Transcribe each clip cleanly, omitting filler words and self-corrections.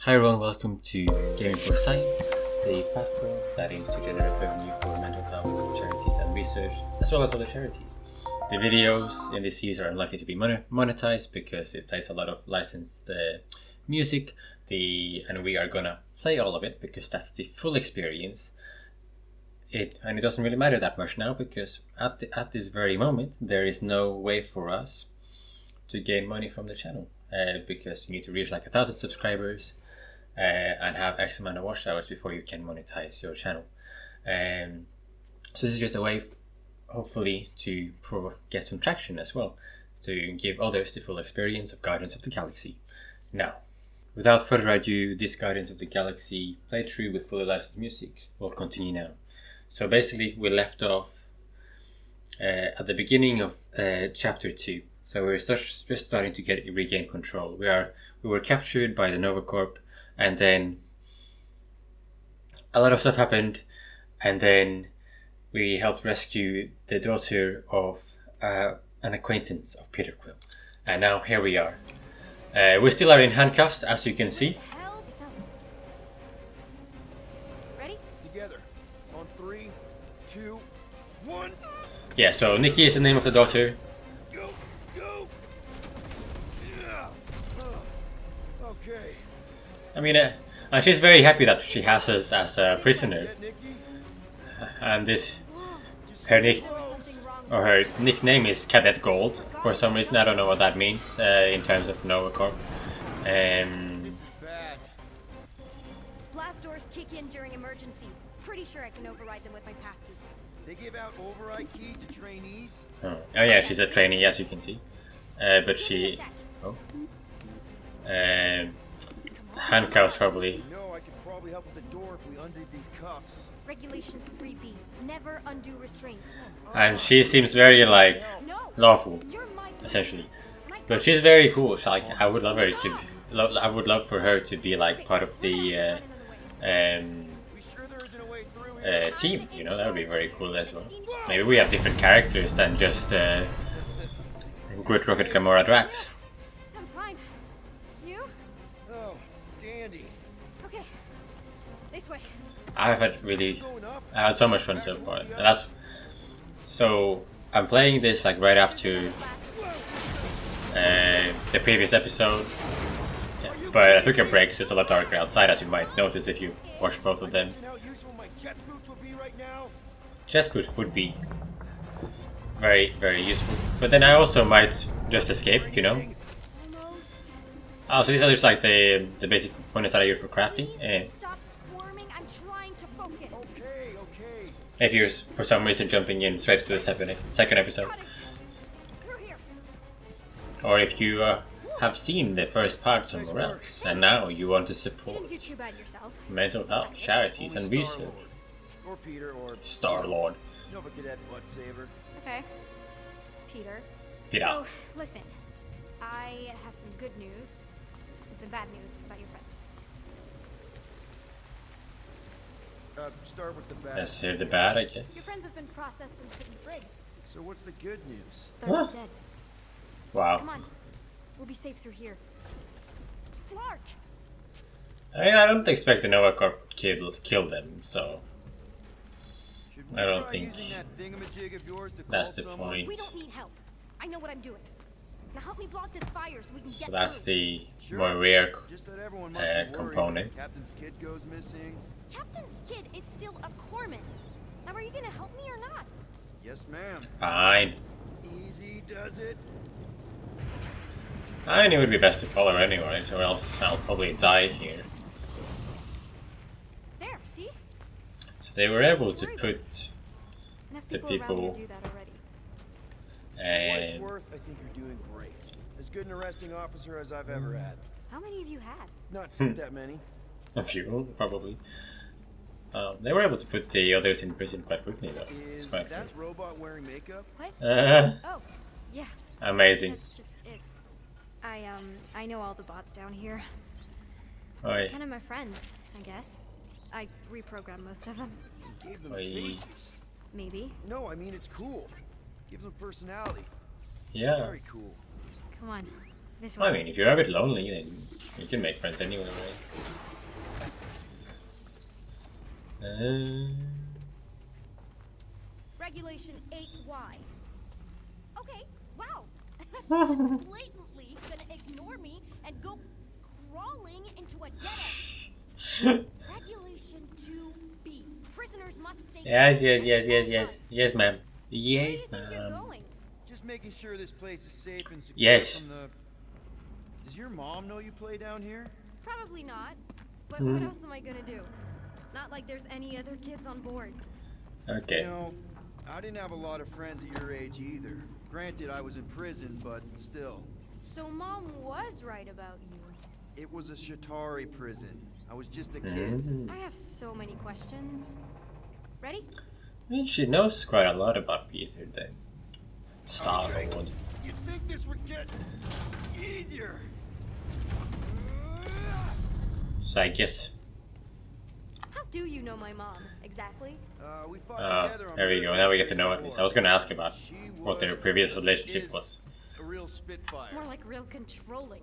Hi everyone, welcome to Gaming for Science, the platform that aims to generate revenue for mental health charities and research, as well as other charities. The videos in this series are unlikely to be monetized because it plays a lot of licensed music, and we are gonna play all of it because that's the full experience. It doesn't really matter that much now because at this very moment there is no way for us to gain money from the channel because you need to reach like 1,000 subscribers and have X amount of watch hours before you can monetize your channel. So this is just a way, hopefully, to get some traction as well, to give others the full experience of Guardians of the Galaxy. Now, without further ado, this Guardians of the Galaxy playthrough with fully licensed music will continue now. So basically, we left off at the beginning of chapter 2. So we're just starting to regain control. We were captured by the Nova Corp, and then a lot of stuff happened, and then we helped rescue the daughter of an acquaintance of Peter Quill. And now here we are. We still are in handcuffs, as you can see. Ready? Together. On 3, 2, 1. Yeah, so Nikki is the name of the daughter. Go! Yeah. Okay. I mean, and she's very happy that she has us as a prisoner. And her nickname is Cadet Gold. For some reason, I don't know what that means in terms of the Nova Corp. This is bad. Blast doors kick in during emergencies. Pretty sure I can override them with my passkey. They give out override key to trainees. Oh yeah, she's a trainee, as you can see. But she... Oh. Handcuffs, probably. No, I could probably help with the door if we undid these cuffs. Regulation 3B. Never undo restraints. And she seems very, like, lawful, You're my essentially. But she's very cool. So, like, I would love her to... I would love for her to be, like, part of the team, you know? That would be very cool as well. Maybe we have different characters than just Groot, Rocket, Gamora, Drax. I'm fine. You? Oh, dandy. Okay. This way. I had so much fun so far. So I'm playing this like right after the previous episode, but I took a break, so it's a lot darker outside, as you might notice if you watch both of them. Chest boots would be very, very useful, but then I also might just escape, you know. Almost. Oh, so these are just like the basic components that I use for crafting. Stop squirming. I'm trying to focus. Okay. If you're for some reason jumping in straight to the second episode, Through here. or if you have seen the first part somewhere else and now you want to You support didn't do too bad yourself. mental health charities and research. Or Peter, or Star-Lord. Nova Cadet butt saver. Okay. Peter. Peter. So, listen. I have some good news and some bad news about your friends. Start with the bad. Let's hear the bad, I Your guess. friends have been processed and put in the brig. So what's the good news? They're Huh? not dead. Come Wow. on. We'll be safe through here. Flark! I mean, I don't expect the Nova Corp kill them, so Should we I don't try think using that thingamajig of yours to that's call the someone? point. We don't need help. I know what I'm doing. Now help me block this fire so we can So get that's through. the Sure. more rare Just that everyone must be worried. component. Captain's kid goes missing. Captain Skid is still a corpsman. Now are you gonna help me or not? Yes, ma'am. Fine. Easy does it. I mean, it would be best to follow anyway, or else I'll probably die here. There, see? So they were able to put Enough The people, around people- here do that already. For what it's and worth, I think you're doing great. As good an arresting officer as I've ever had. How many of you had? Not that many. a few probably. They were able to put the others in prison quite quickly, though. It's Is quite that robot wearing makeup? What? good. Oh, yeah. Amazing. That's just it's. I know all the bots down here. Oi. Kind of my friends, I guess. I reprogrammed most of them. You gave them Oi. faces. Maybe. No, I mean it's cool. Gives them personality. Yeah. Very cool. Come on. This Well, I way. mean, if you're a bit lonely, then you can make friends anyway, right? Regulation 8Y. Okay, wow. She's just blatantly gonna ignore me and go crawling into a dead end. Regulation 2B. Prisoners must stay. Yes, quiet yes, at yes, yes, all yes. times. Yes, ma'am. Where do Yes, you think you're ma'am. going? Just making sure this place is safe and secure Yes. from the... Does your mom know you play down here? Probably not. But what else am I gonna do? Not like there's any other kids on board. Okay. You know, I didn't have a lot of friends at your age either. Granted, I was in prison, but still. So Mom was right about you. It was a Shatari prison. I was just a kid. I have so many questions. Ready? I mean, she knows quite a lot about Peter then. Star-Lord. You'd think this would get easier. So I guess... How do you know my mom, exactly? We fought together on there we go. Now we get to know at least. I was going to ask about She what their was- previous relationship is was. A real spitfire. More like real controlling.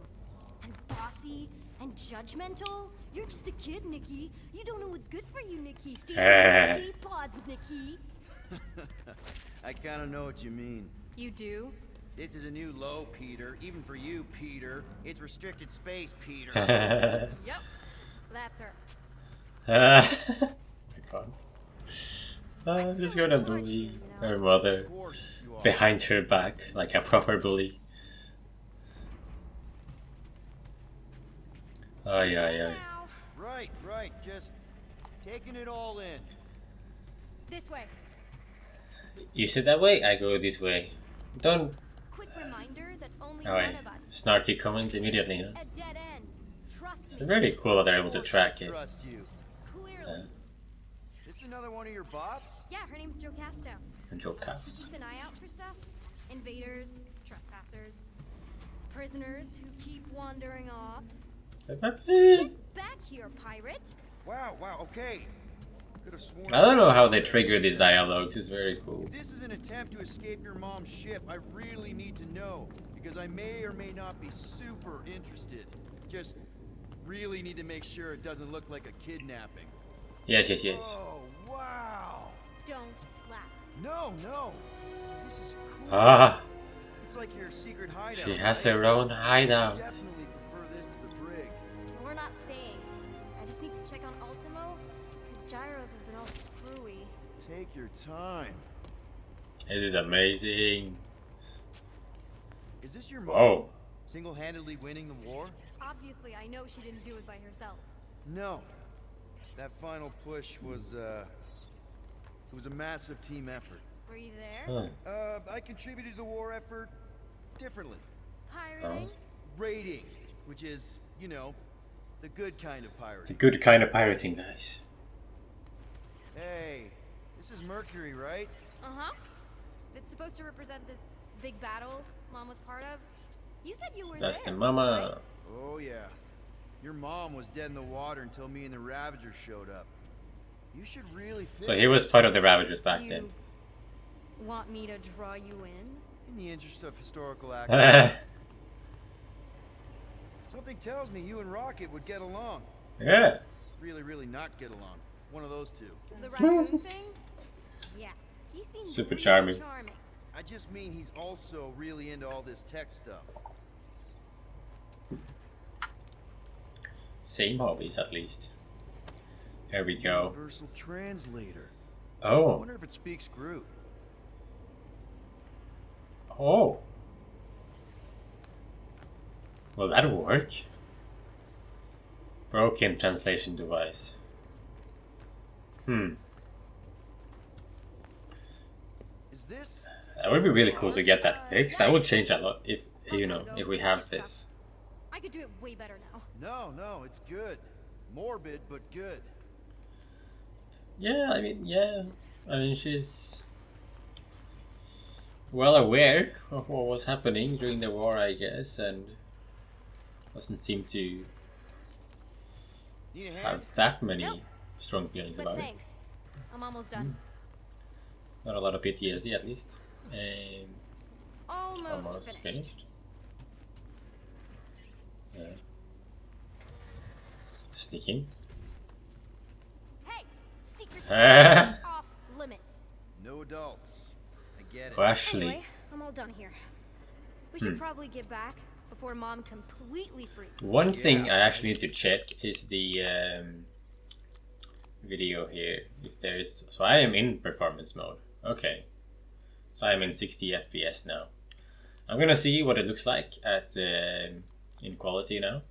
And bossy and judgmental. You're just a kid, Nikki. You don't know what's good for you, Nikki. Stay on those skate pods, Nikki. I kind of know what you mean. You do? This is a new low, Peter. Even for you, Peter. It's restricted space, Peter. Yep. That's her. My God. I'm just gonna bully her mother Of course you are. behind her back like a proper bully. Oh yeah, yeah. Now. Right. Just taking it all in. This way. You sit that way, I go this way. Don't. Quick reminder that only Oh, one wait. of us Snarky comments immediately, huh? a dead end. Trust It's me. very cool that they're able to Of course track I it. trust you. Clearly. This another one of your bots? Yeah, her name's Joe Casto. And Joe She Cast. keeps an eye out for stuff. Invaders, trespassers, prisoners who keep wandering off. Get back here, pirate. Wow, okay. Could have sworn. I don't know how they trigger these dialogues, it's very cool. If this is an attempt to escape your mom's ship, I really need to know. Because I may or may not be super interested. Just really need to make sure it doesn't look like a kidnapping. Yes. Oh, wow. Don't laugh. No. This is cool. Ah, It's like your secret hideout. she has right? her own I hideout. definitely prefer this to the brig. We're not staying. I just need to check on Ultimo. His gyros have been all screwy. Take your time. This is amazing. Is this your mom? Oh, Single-handedly winning the war? Obviously, I know she didn't do it by herself. No. That final push was, it was a massive team effort. Were you there? huh. I contributed to the war effort differently. Pirating? Raiding, which is, you know, the good kind of The pirating. good kind of pirating, guys. Hey, this is Mercury, right? Uh-huh. It's supposed to represent this big battle Mom was part of. You said you were That's there, the mama. right? Oh, yeah. Your mom was dead in the water until me and the Ravagers showed up. You should really fix So he was this. part of the Ravagers back You then. want me to draw you in? In the interest of historical accuracy. Something tells me you and Rocket would get along. Yeah. Really not get along. One of those two. The raccoon thing? Yeah. He seems Super really charming. charming. I just mean he's also really into all this tech stuff. Same hobbies, at least. There we go. Universal translator. I Oh. wonder if it speaks Groot. Oh. Will that work? Broken translation device. Is this? That would be really cool to get that fixed. That would change a lot if, you know, if we have this. I could do it way better now. No, it's good. Morbid, but good. Yeah, I mean, she's well aware of what was happening during the war, I guess, and doesn't seem to Need a hand? have that many Nope. strong feelings But about it. thanks. I'm almost done. Not a lot of PTSD, at least. Almost, Almost finished. finished. Sneaking. Hey, secrets Ah. off limits. No adults. I get it. Oh, actually, Anyway, I'm all done here. We should probably get back before Mom completely freaks. one thing I actually need to check is the video here. If there is, so I am in performance mode. Okay, so I am in 60 FPS now. I'm gonna see what it looks like at in quality now,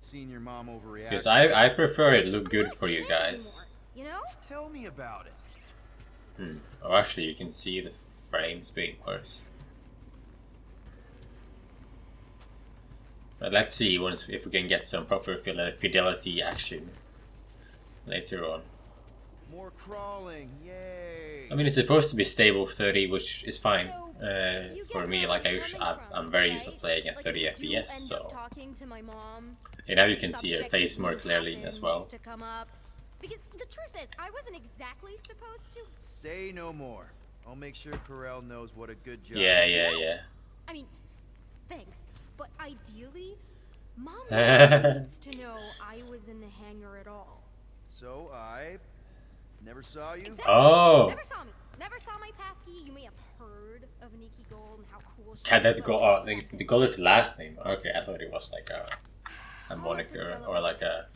Seen your mom overreact. because I prefer it look I'm good not for you a kid guys. anymore, you know? Tell me about it. Oh, actually, you can see the frames being worse. But let's see if we can get some proper fidelity action later on. More crawling. Yay. I mean, it's supposed to be stable 30, which is fine So, you for get me. where Like I'm coming from, I'm very used to right? playing at Like, 30 if you do FPS. end up So talking to my mom, and now you can see her subject face more abuse clearly as happens well. to come up. Because the truth is, I wasn't exactly supposed to. Say no more. I'll make sure Corel knows what a good job. Yeah. I mean, thanks, but ideally, Mom needs to know I was in the hangar at all. So I never saw you. Exactly. Oh, Never saw me. Never saw my passkey. You may have heard of Nikki Gold and how cool she Cadet is, Gold. but Oh, that's the it. Gold is the last name. Okay, I thought it was like a moniker or like a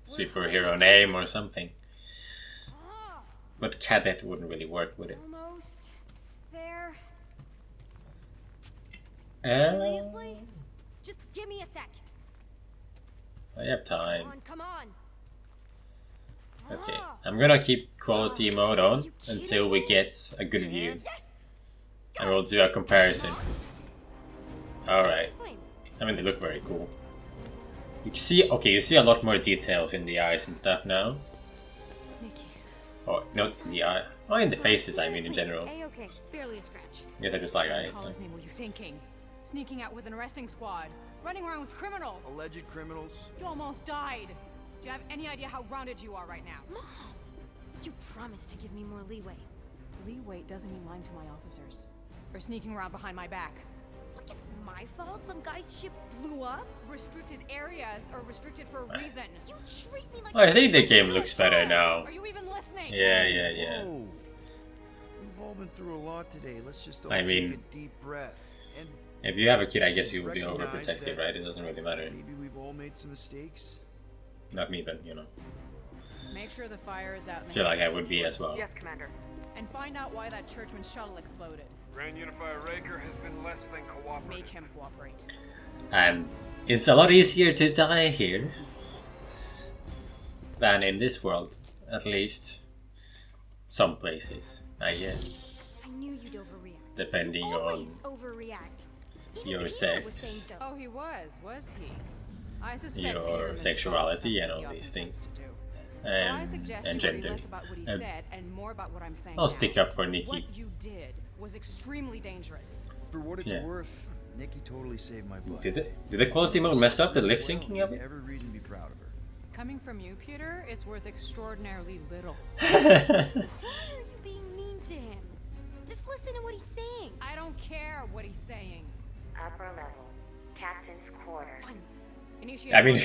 superhero name or something. Ah, But Cadet wouldn't really work with it. almost there. Uh, Seriously? Just give me a sec. I have time. Come on. Okay, Ah, I'm gonna keep quality mode on you until kidding we me? get a good view, Yes. and we'll do a comparison. Alright, Explain. I mean they look very cool. You can see, okay, you see a lot more details in the eyes and stuff now. Nikki. Oh, not in the eye. Oh, in the faces, I mean in general. A-okay. Barely a scratch. I guess I just like eyes. What so. his name were you thinking? Sneaking out with an arresting squad, running around with criminals. Alleged criminals. You almost died. Do you have any idea how rounded you are right now? Mom, you promised to give me more leeway. Leeway doesn't mean lying to my officers or sneaking around behind my back. Look, it's my fault some guy's ship blew up. Restricted areas are restricted for a reason. You treat me like Oh, I think the game You're a looks better child. now. Are you even listening? Yeah. Whoa. We've all been through a lot today. Let's just all I mean- take a deep breath. And If you have a kid, I guess you would be recognize overprotective, that right? It doesn't really matter. maybe we've all made some mistakes. Not me, but you know. Make sure the fire is out. in I the feel like I hangar. would be as well. Yes, Commander. And find out why that churchman's shuttle exploded. Grand Unifier Raker has been less than cooperative. Make him cooperate. And it's a lot easier to die here than in this world, at least. Some places, I guess. I knew you'd overreact. Depending you on always overreact. Even your Peter sex. was saying so. Oh, he was he? I suspect Your Peter misspoke sexuality and something all he these often things. tends to do. So I and suggest and you worry gender. less about what he And said and more about what I'm saying I'll now. stick up for Nikki. What you did was extremely dangerous. For what it's Yeah. worth, Nikki totally saved my butt. Did the quality mode mess up the lip syncing of it? Every reason to be proud of her. Coming from you, Peter, it's worth extraordinarily little. Why are you being mean to him? Just listen to what he's saying. I don't care what he's saying. Upper level. Captain's quarters. Initiate I mean,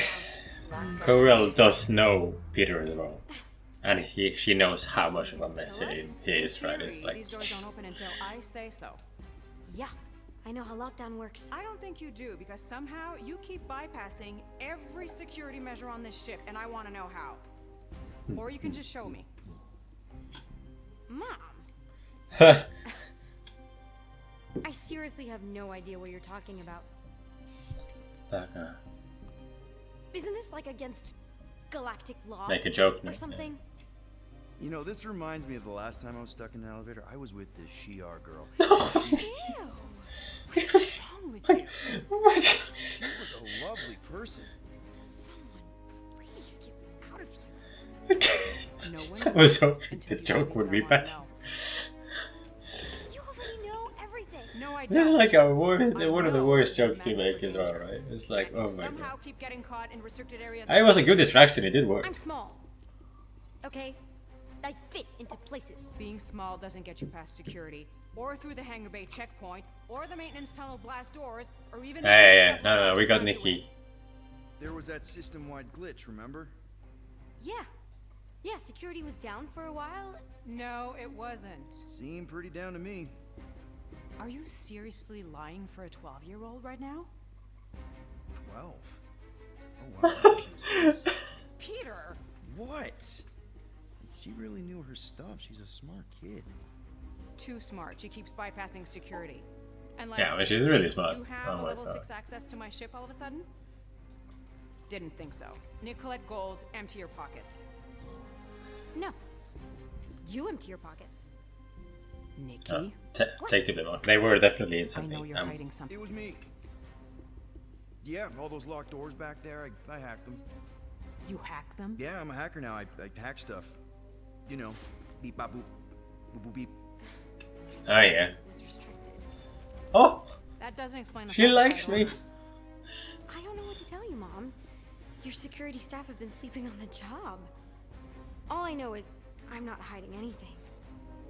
lockdown. Corel does know Peter is wrong. And she knows how much of a mess he is, right? It's Theory, like, these doors don't open until I say so. Yeah, I know how lockdown works. I don't think you do, because somehow you keep bypassing every security measure on this ship, and I want to know how. Or you can just show me. Mom, I seriously have no idea what you're talking about. Isn't this like against galactic law make a joke. or something? You know, this reminds me of the last time I was stuck in an elevator. I was with this Shi'ar girl. Ew. What's wrong with you? What? She was a lovely person. Someone please get me out of here. No one I was knows hoping until the you joke tell would me be what I better. know. You already know everything. No, I This is don't. like one of the worst jokes to make as well, right? It's like, And you oh my somehow god. keep getting caught in restricted areas. It was a good distraction, it did work. I'm small. Okay? I fit into places. Being small doesn't get you past security. or through the hangar bay checkpoint, or the maintenance tunnel blast doors, or even. Yeah. No, we got Nikki. There was that system-wide glitch, remember? Yeah. Yeah, security was down for a while. No, it wasn't. Seemed pretty down to me. Are you seriously lying for a 12-year-old right now? 12? Oh, wow. Peter! What? She really knew her stuff. She's a smart kid. Too smart. She keeps bypassing security. Unless Yeah, but she's really smart. you have Oh a my level god. 6 access to my ship all of a sudden? Didn't think so. Collect gold, empty your pockets. No. You empty your pockets. Nikki? Take the memo. They were definitely in I something. know you're hiding something. It was me. Yeah, all those locked doors back there, I hacked them. You hacked them? Yeah, I'm a hacker now. I hack stuff. You know, beep bop boop, boop boop beep. Oh yeah. It was restricted. Oh, That doesn't explain the she falsified likes me. orders. I don't know what to tell you, Mom. Your security staff have been sleeping on the job. All I know is I'm not hiding anything.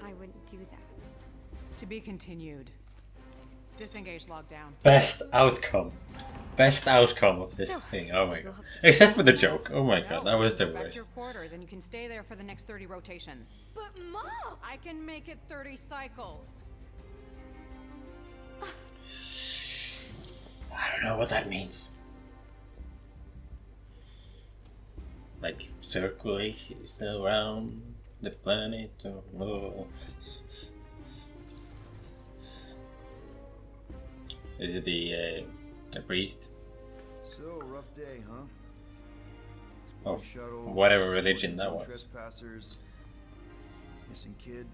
I wouldn't do that. To be continued. Disengage lockdown. Best outcome. Best outcome of this So, thing. Oh my go god. help security. Except for the joke. Oh my No, god, that was the go back to your worst. quarters and you can stay there for the next 30 rotations. But Mom! I can make it 30 cycles. I don't know what that means. Like circulation around the planet. Or... Is it the priest So, rough day, huh? of Shuttles, whatever religion that was? Trespassers, missing kid.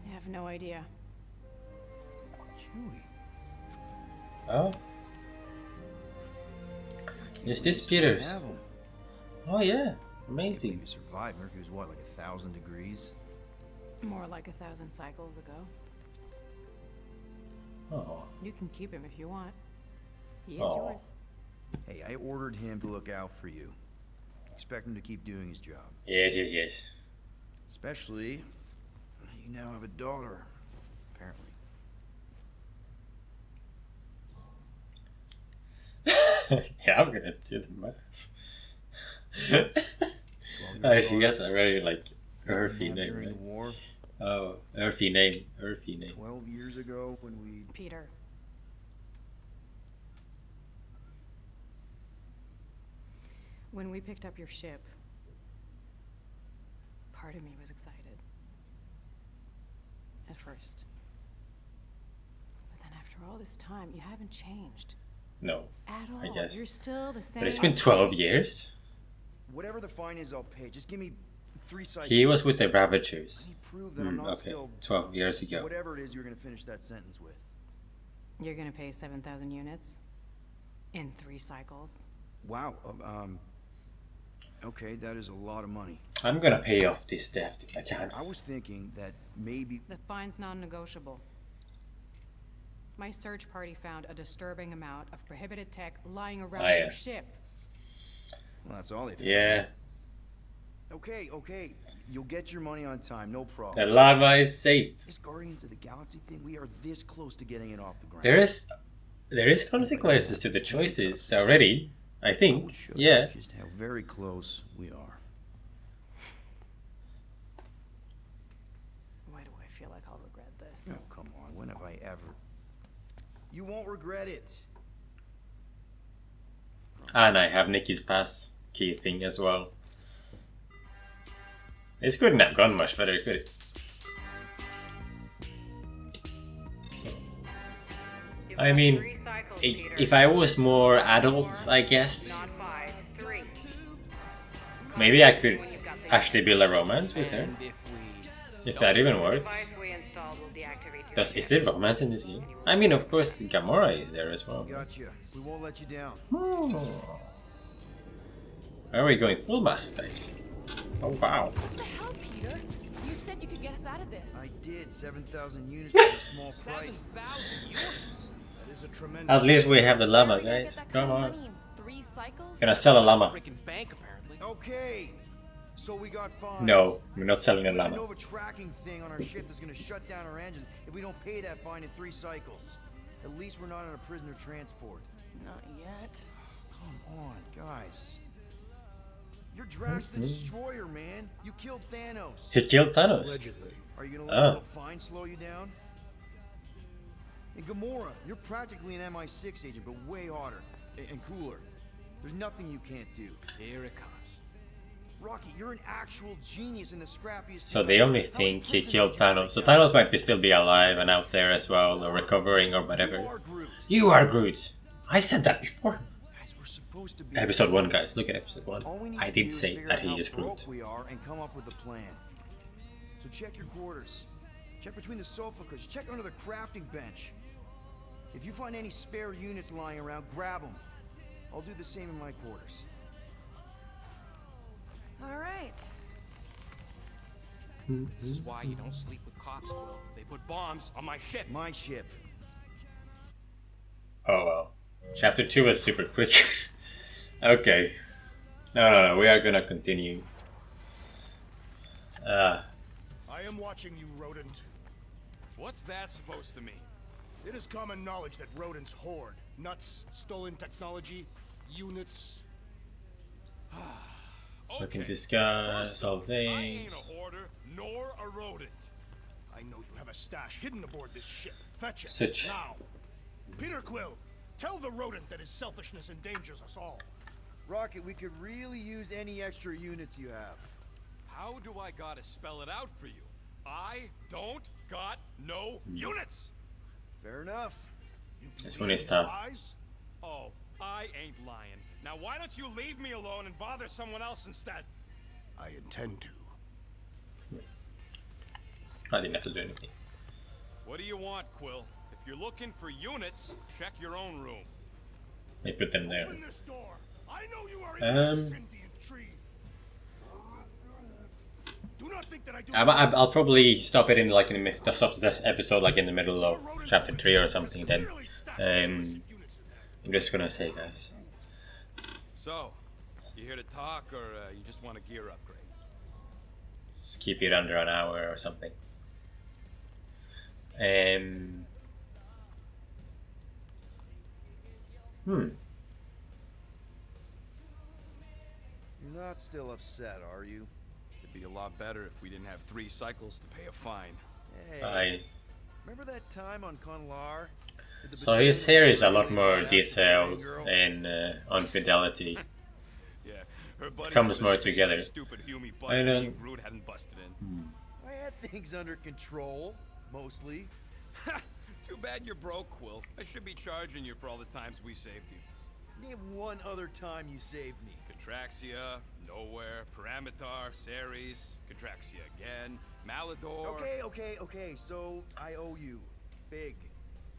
I have no idea. Chewie. Oh, I Is can't this believe we Peter's? have 'em. oh yeah, You amazing. survived. Mercury was what, like 1,000 degrees? More like 1,000 cycles ago. Oh, You can keep him if you want. He is Aw. yours. Hey, I ordered him to look out for you. Expect him to keep doing his job. yes. Especially, you now have a daughter, apparently. Yeah, I'm gonna do the math. She has a very like earthy name, During the right? war, Oh, earthy name. 12 years ago, when we... Peter. When we picked up your ship, part of me was excited. At first. But then after all this time, you haven't changed. No, At all. I guess. You're still the same. but it's been 12 years. Whatever the fine is, I'll pay. Just give me 3 cycles. He was with the Ravagers. I need proof that I'm not Okay, still... 12 years ago. Whatever it is you're going to finish that sentence with. You're gonna pay 7,000 units? In 3 cycles? Wow. Okay, that is a lot of money. I'm gonna pay off this debt if I can. I was thinking that maybe... The fine's non-negotiable. My search party found a disturbing amount of prohibited tech lying around Oh, yeah. your ship. Well, that's all they found. Yeah, Okay. You'll get your money on time, no the problem. lava is safe. This Guardians of the Galaxy thing, we are this close to getting it off the ground. There is consequences to the choices already. I I think. would show Yeah. you just how very close we are. Why do I feel like I'll regret this? Oh, come on. When have I ever... You won't regret it. And I have Nikki's pass key thing as well. This couldn't have gone much better, could it? I mean, if I was more adults, I guess, maybe I could actually build a romance with her. If that even works. Is there romance in this game? I mean, of course, Gamora is there as well. Gotcha. We won't let you down. Are we going full Mass Effect? Oh wow. What the hell, Peter? You said you could get us out of this. I did. 7,000 units is a small price. 7,000 units. That is a tremendous. At least we have the How are llama, we gonna get guys. that kind Come of on. money in 3 cycles? Gonna sell a llama. freaking bank apparently. Okay. So we got fines. No, we're not selling a We llama. know of a tracking thing on our ship that's gonna shut down our engines if we don't pay that fine in 3 cycles. At least we're not on a prisoner transport. Not yet. Come on, guys. You're Drax the Destroyer, man. You killed Thanos. He killed Thanos. Allegedly. Are you gonna let a little fine slow you down? And Gamora, you're practically an MI6 agent, but way hotter and cooler. There's nothing you can't do. Here it comes. Rocky, you're an actual genius in the scrappiest. So they only think he killed Thanos. So Thanos might still be alive and out there as well, or recovering or whatever. You are Groot. You are Groot. I said that before. Guys, we're supposed to be Episode 1, guys. Look at episode 1. All we need I to do did say figure that out he how is broke Groot. we are and come up with a plan. So check your quarters. Check between the sofa cushions. Check under the crafting bench. If you find any spare units lying around, grab them. I'll do the same in my quarters. All right. This is why you don't sleep with cops, Quill. They put bombs on my ship. My ship. Oh well. Chapter 2 was super quick. Okay. No, we are gonna continue. I am watching you, rodent. What's that supposed to mean? It is common knowledge that rodents hoard nuts, stolen technology, units. We can Okay. discuss First all off, I ain't things. a hoarder nor a rodent. I know you have a stash hidden aboard this ship. Fetch it Such. now. Peter Quill, tell the rodent that his selfishness endangers us all. Rocket, we could really use any extra units you have. How do I gotta spell it out for you? I don't got no units! Fair enough. You can This be one is his tough. eyes? Oh, I ain't lying. Now why don't you leave me alone and bother someone else instead? I intend to. I didn't have to do anything. What do you want, Quill? If you're looking for units, check your own room. They put them there. Open this door. I know you are in that sentient tree. Do not think that I do. I'll probably stop it in like in the stop this episode like in the middle of chapter 3 or something. Then I'm just gonna say, guys. So, you here to talk or you just want a gear upgrade? Just keep it under an hour or something. You're not still upset, are you? It'd be a lot better if we didn't have 3 cycles to pay a fine. Hey, remember that time on Conlar? So his hair is a lot more detailed and on fidelity. Yeah, her buddies Comes with more a together. Stupid Hume I buddy don't- Groot hadn't busted in. I had things under control, mostly. Too bad you're broke, Quill. I should be charging you for all the times we saved you. Name one other time you saved me. Contraxia, Nowhere, Paramitar, Ceres, Contraxia again, Malador. Okay. So I owe you. Big.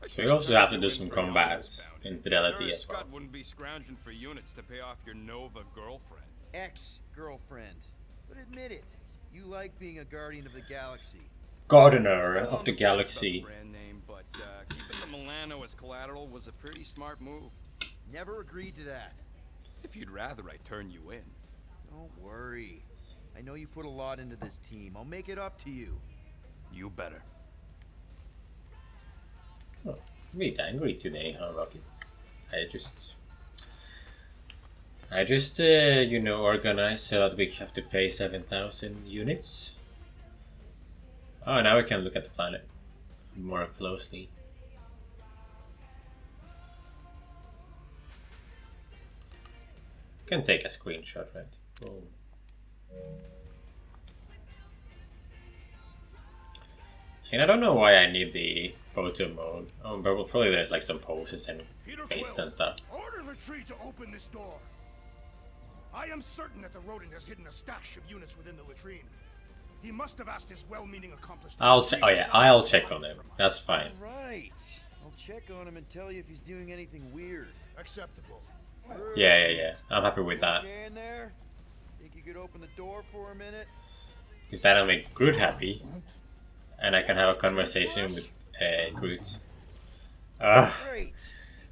So you also have to do some combat in fidelity Sure, as well. Scott wouldn't be scrounging for units to pay off your Nova girlfriend. Ex-girlfriend. But admit it. You like being a guardian of the galaxy. Gardener Still of on the fence about the galaxy. brand name, but keeping the Milano as collateral was a pretty smart move. Never agreed to that. If you'd rather I turn you in. Don't worry. I know you put a lot into this team. I'll make it up to you. You better. Oh, a bit angry today, huh, Rocket? I just organized so that we have to pay 7,000 units. Oh, now we can look at the planet more closely. Can take a screenshot, right? Boom. And I don't know why I need the photo mode. Oh, but probably there's like some poses and Peter faces Quill, and stuff. order the tree to open this door. I am certain that the rodent has hidden a stash of units within the latrine. He must have asked his well-meaning accomplice. to I'll retrieve check. Oh yeah, some I'll of check the on money him. from us. That's fine. Right. I'll check on him and tell you if he's doing anything weird. Acceptable. Yeah. I'm happy with that. Okay in there? Think you could open the door for a minute? Because that'll make Groot happy, and I can have a conversation with Groot. Great.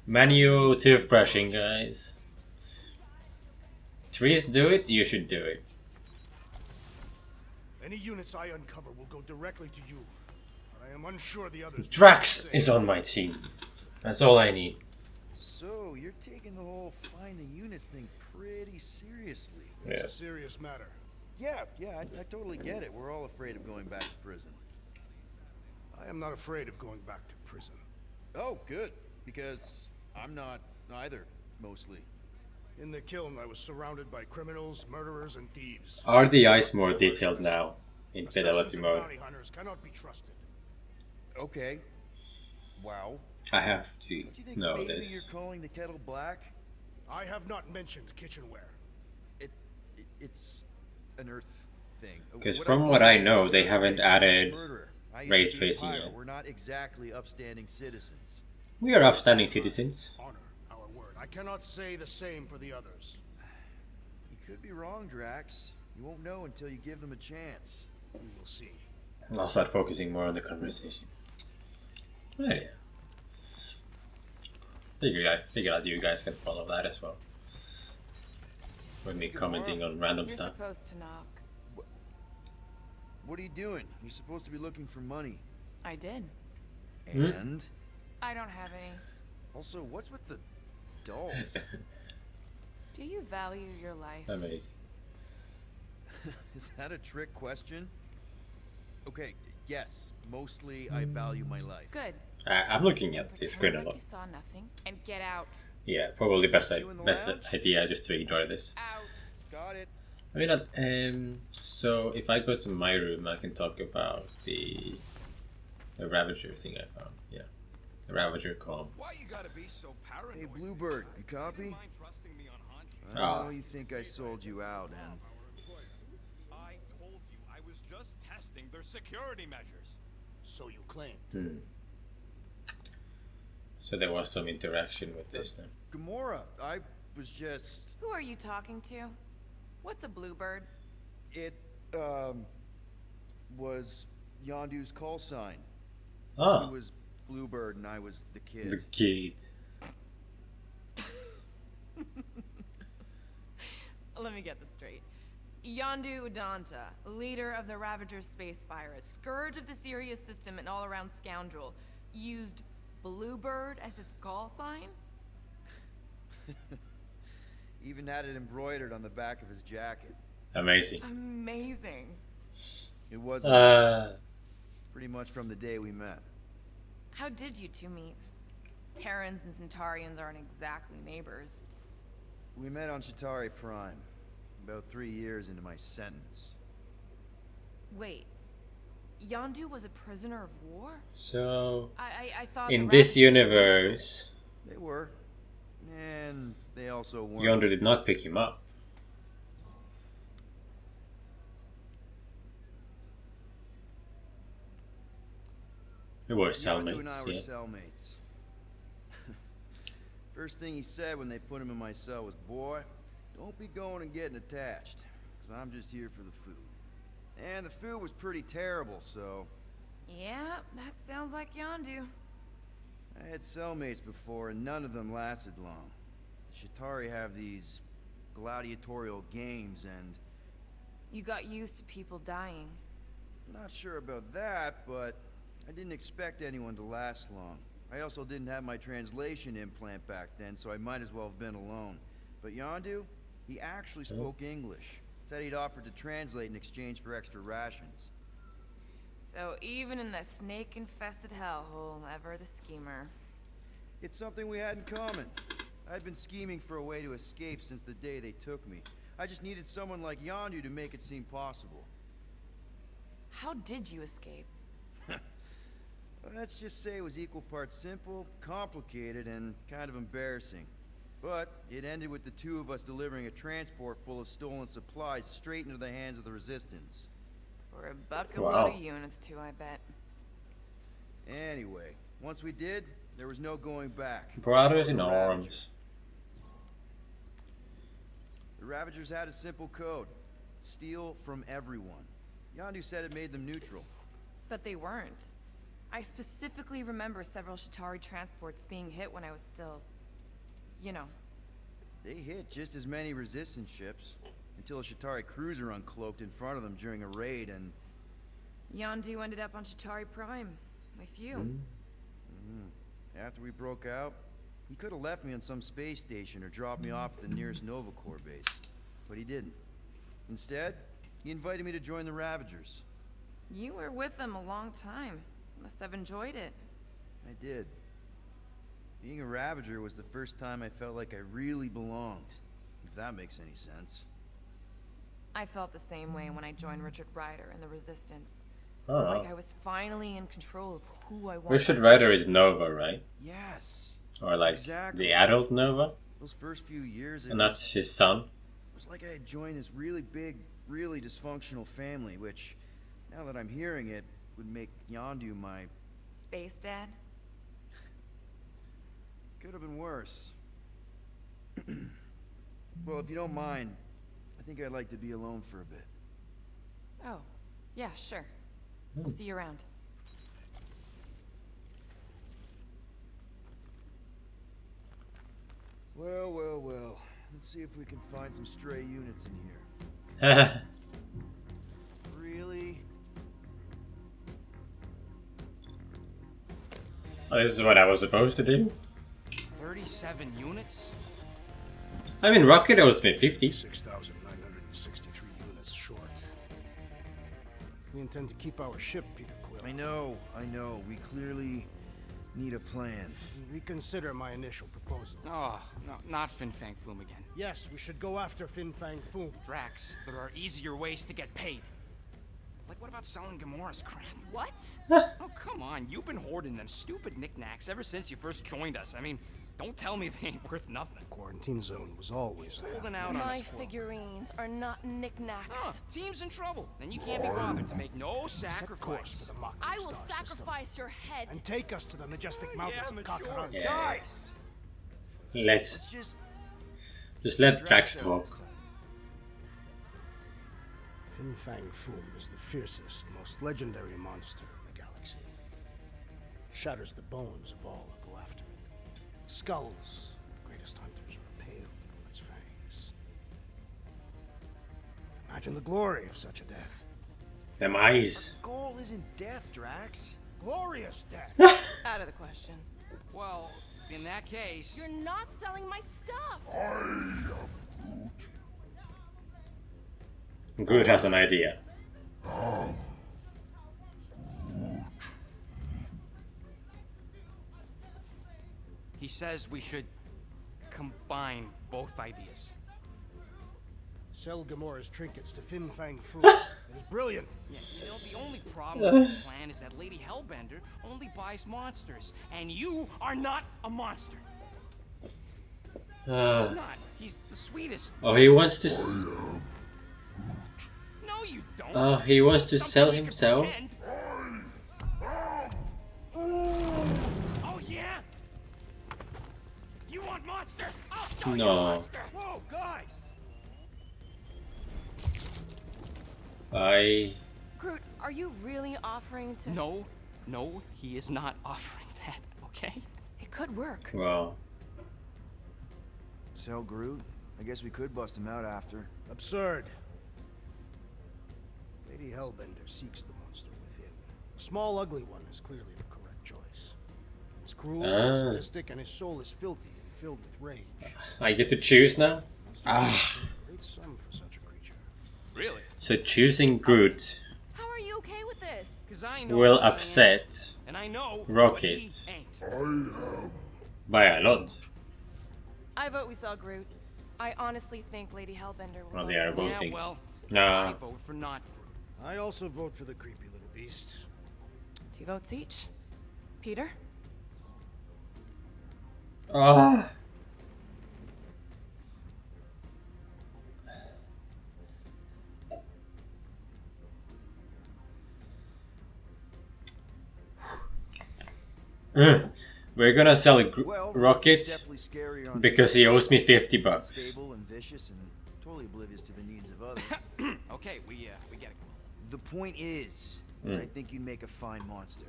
Manual toothbrushing, guys. Trees do it. You should do it. Any units I uncover will go directly to you. But I am unsure the others. Drax is on my team. That's all I need. So, you're taking the whole find the units thing pretty seriously. It's Yeah. a serious matter. Yeah, I totally get it. We're all afraid of going back to prison. I am not afraid of going back to prison. Oh, good. Because I'm not either, mostly. In the kiln, I was surrounded by criminals, murderers, and thieves. Are the eyes more detailed now in fidelity Assassins and mode? bounty hunters cannot be trusted. Okay. Wow. I have to Don't you think know maybe this. you're calling the kettle black? I have not mentioned kitchenware. It's an Earth thing. Because What from mean what I is, know, they you're haven't a added murderer. I used ray to be a tracing pirate. yet. We're not exactly upstanding citizens. We are upstanding citizens. Honor our word. I cannot say the same for the others. You could be wrong, Drax. You won't know until you give them a chance. We will see. I'll start focusing more on the conversation. Right, yeah. Figured you guys can follow that as well. With me commenting on random You're stuff. supposed to knock. What are you doing? You're supposed to be looking for money. I did. And? I don't have any. Also, what's with the dolls? Do you value your life? Amazing. Is that a trick question? Okay, yes. Mostly, I value my life. Good. I'm looking at this screen Pretend a like lot. you saw nothing and get out. Yeah, probably best You in the lounge? idea just to ignore this. Out. Got it. I mean, so if I go to my room, I can talk about the Ravager thing I found. Yeah, the Ravager com. Why you gotta be so paranoid? Hey, Bluebird, you copy? Mind trusting me on hunt? I know you think I sold you out, and I told you I was just testing their security measures. So you claim. So there was some interaction with this then. Gamora, I was just... Who are you talking to? What's a bluebird? It, was Yondu's call sign. Ah, He was Bluebird and I was the kid. the kid. Let me get this straight. Yondu Udanta, leader of the Ravager's space virus, scourge of the Sirius system and all-around scoundrel, used Bluebird as his call sign? Even had it embroidered on the back of his jacket. Amazing. It Amazing. was pretty much from the day we met. How did you two meet? Terrans and Centaurians aren't exactly neighbors. We met on Chitauri Prime, about 3 years into my sentence. Wait, Yondu was a prisoner of war? So I thought in the this Ravagers- universe, They were. And they also weren't. Yondu did not pick him up. We were Yondu and I cellmates, were yeah. cellmates. First thing he said when they put him in my cell was, "Boy, don't be going and getting attached, because I'm just here for the food." And the food was pretty terrible, so Yeah, that sounds like Yondu. I had cellmates before, and none of them lasted long. The Chitauri have these gladiatorial games, and You got used to people dying. I'm not sure about that, but I didn't expect anyone to last long. I also didn't have my translation implant back then, so I might as well have been alone. But Yondu, he actually spoke English. Said he'd offered to translate in exchange for extra rations. So even in the snake-infested hellhole, ever the schemer. It's something we had in common. I'd been scheming for a way to escape since the day they took me. I just needed someone like Yondu to make it seem possible. How did you escape? Let's just say it was equal parts simple, complicated, and kind of embarrassing. But it ended with the two of us delivering a transport full of stolen supplies straight into the hands of the Resistance. For a bucket Wow. load of units too, I bet. Anyway, once we did, there was no going back. Brothers in The arms. Ravagers. The Ravagers had a simple code. Steal from everyone. Yondu said it made them neutral. But they weren't. I specifically remember several Chitauri transports being hit when I was still... you know. They hit just as many Resistance ships. until a Shatari cruiser uncloaked in front of them during a raid and... Yondu ended up on Chitauri Prime with you. After we broke out, he could have left me on some space station or dropped me off at the nearest Nova Corps base. But he didn't. Instead, he invited me to join the Ravagers. You were with them a long time. Must have enjoyed it. I did. Being a Ravager was the first time I felt like I really belonged, if that makes any sense. I felt the same way when I joined Richard Rider and the Resistance. Oh. Like I was finally in control of who I wanted. Richard Rider is Nova, right? Yes. Or like Exactly. the adult Nova? Those first few years, And that's his son? it was like I had joined this really big, really dysfunctional family, which, now that I'm hearing it, would make Yondu my... Space Dad? Could have been worse. Well, if you don't mind, I think I'd like to be alone for a bit. Oh, yeah, sure. I'll see you around. Well, well, well. Let's see if we can find some stray units in here. Really? Oh, this is what I was supposed to do? 37 units? I mean, Rocket owes me 50. 6,963 units short. We intend to keep our ship, Peter Quill. I know. We clearly need a plan. Reconsider my initial proposal. Oh, no, not Fin Fang Foom again. Yes, we should go after Fin Fang Foom. Drax, there are easier ways to get paid. Like, what about selling Gamora's crap? What? Oh, come on. You've been hoarding them stupid knickknacks ever since you first joined us. I mean, don't tell me they ain't worth nothing. Quarantine zone was always there. Holding out on My us. figurines are not knickknacks. Huh, team's in trouble. Then you can't be bothered to make no Set course sacrifice. for the Mocking I will Star sacrifice system. your head. And take us to the majestic mountains of mature. Kakaran. Yeah. Guys! Let's Let's just let Drax out talk. this time. Fin Fang Foom is the fiercest, most legendary monster in the galaxy. Shatters the bones of all who go after it. Skulls, the greatest hunters, are impaled upon its fangs. Imagine the glory of such a death. Them eyes. Goal isn't death, Drax. Glorious death! Out of the question. Well, in that case... You're not selling my stuff. Groot has an idea. He says we should combine both ideas. Sell Gamora's trinkets to Fin Fang Foom. It is brilliant. Yeah, you know, the only problem with the plan is that Lady Hellbender only buys monsters, and you are not a monster. He's not. He's the sweetest. Oh, he wants to. No, you don't. Oh, he wants to Something sell you can himself. pretend. Oh yeah. You want monster? I'll show you No. monster. Whoa, guys! Groot, are you really offering to... No, he is not offering that. Okay. It could work. Well, Sell Groot? I guess we could bust him out after. Absurd. Lady Hellbender seeks the monster within. A small, ugly one is clearly the correct choice. He's cruel, sadistic, and his soul is filthy and filled with rage. I get to choose now? Great sum for such a creature. Really? So choosing Groot How are you okay with this? Because I know will what I am, upset and I know Rocket. what he ain't. by a lot. I vote we sell Groot. I honestly think Lady Hellbender will... Well, they are Yeah, voting. well, I Nah. vote for not. I also vote for the creepy little beast. 2 votes each. Peter? Ah. We're gonna sell Well, Rocket it's definitely scarier on because he owes me 50 paper. bucks. Unstable and vicious and totally oblivious to the needs of others. Okay, we get it. The point is I think you'd make a fine monster.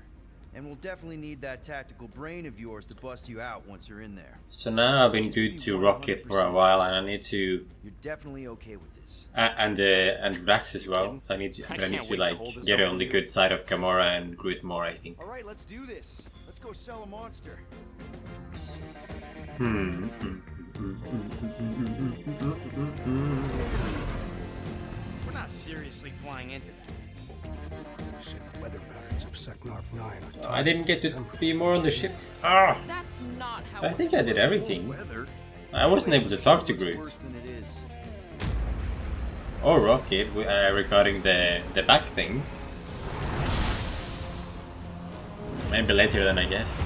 And we'll definitely need that tactical brain of yours to bust you out once you're in there. So now I've been good to Rocket for a while, and I need to. You're definitely okay with this. And Drax as well. So I need to like get on the good side of Gamora and Groot more, I think. All right, let's do this. Let's go sell a monster. We're not seriously flying into that. Say the weather patterns of Seknarf 9 are I didn't get to be more on the ship. Ah! That's not how I think I did everything. Weather. I wasn't able to talk to Groot. Worse than it is. Or Rocket regarding the back thing. Maybe later then, I guess.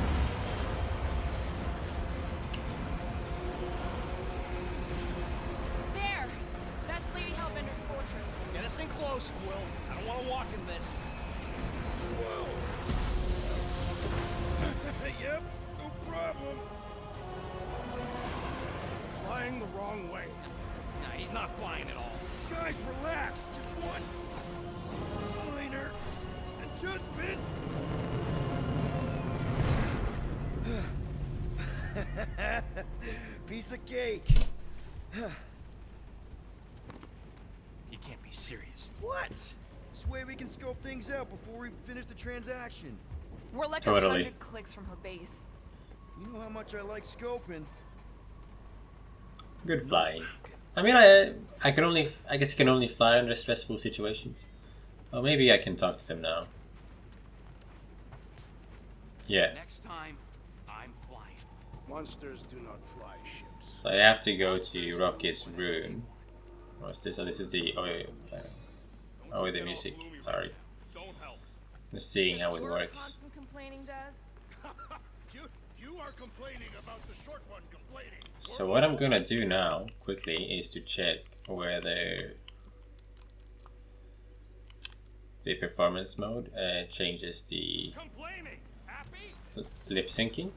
There! That's Lady Hellbender's fortress. Get us in close, Quill. I don't want to walk in this. Whoa. Yep, no problem. flying the wrong way. Nah, he's not flying at all. Guys, relax. Just one minor adjustment. Piece of cake. You can't be serious. What? This way we can scope things out before we finish the transaction. We're like Totally. 100 clicks from her base. You know how much I like scoping. Good flying. I mean, I guess you can only fly under stressful situations. Well, maybe I can talk to them now. Yeah. Next time, I'm flying. Monsters do not fly ships. So I have to go to Rocket's room. What's this? Oh, this is the the music. Sorry. Don't help. Just seeing how it This works. constant complaining does. You are complaining about the short one complaining. So what I'm gonna do now, quickly, is to check whether the performance mode changes the Complaining. Happy? lip syncing.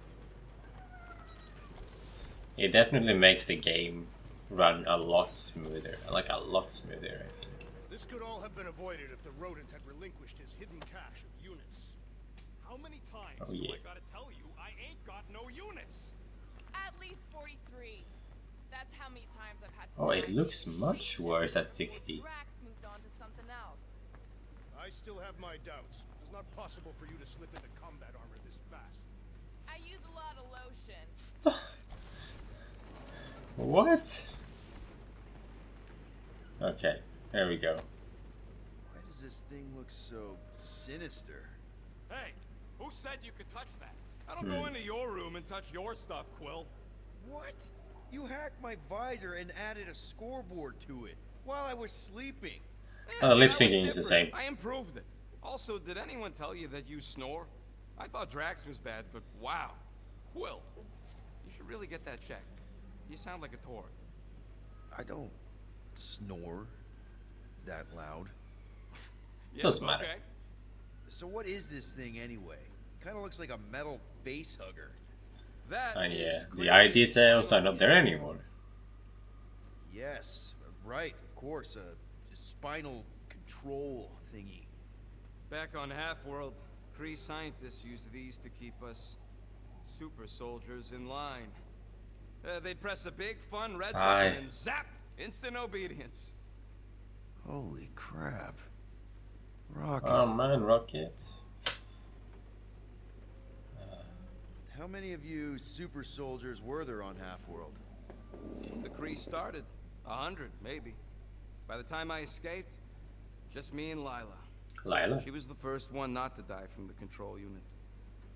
It definitely makes the game run a lot smoother, like a lot smoother, I think. This could all have been avoided if the rodent had relinquished his hidden cache of units. How many times Oh, do yeah. I gotta tell you I ain't got no units? At least 43. That's how many times I've had to. Oh, it learn looks to much shoot worse at before 60. Drax moved on to something else. I still have my doubts. It's not possible for you to slip into combat armor this fast. I use a lot of lotion. What? Okay, there we go. Why does this thing look so sinister? Hey, who said you could touch that? I don't go into your room and touch your stuff, Quill. What? You hacked my visor and added a scoreboard to it while I was sleeping. Oh, lip that was syncing is the different. same. I improved it. Also, did anyone tell you that you snore? I thought Drax was bad, but wow. Quill, you should really get that checked. You sound like a tour. I don't snore that loud. Yeah, Doesn't matter. okay. So what is this thing anyway? Kind of looks like a metal face hugger. That And yeah, is the clearly eye details are not there anymore. Yes, right, of course, a spinal control thingy. Back on Half-World, Kree scientists used these to keep us super soldiers in line. They'd press a big fun red Aye. button and zap! Instant obedience. Holy crap. Rocket. Oh man, Rocket. How many of you super soldiers were there on Half-World? When the Kree started, 100, maybe. By the time I escaped, just me and Lila. Lila? She was the first one not to die from the control unit.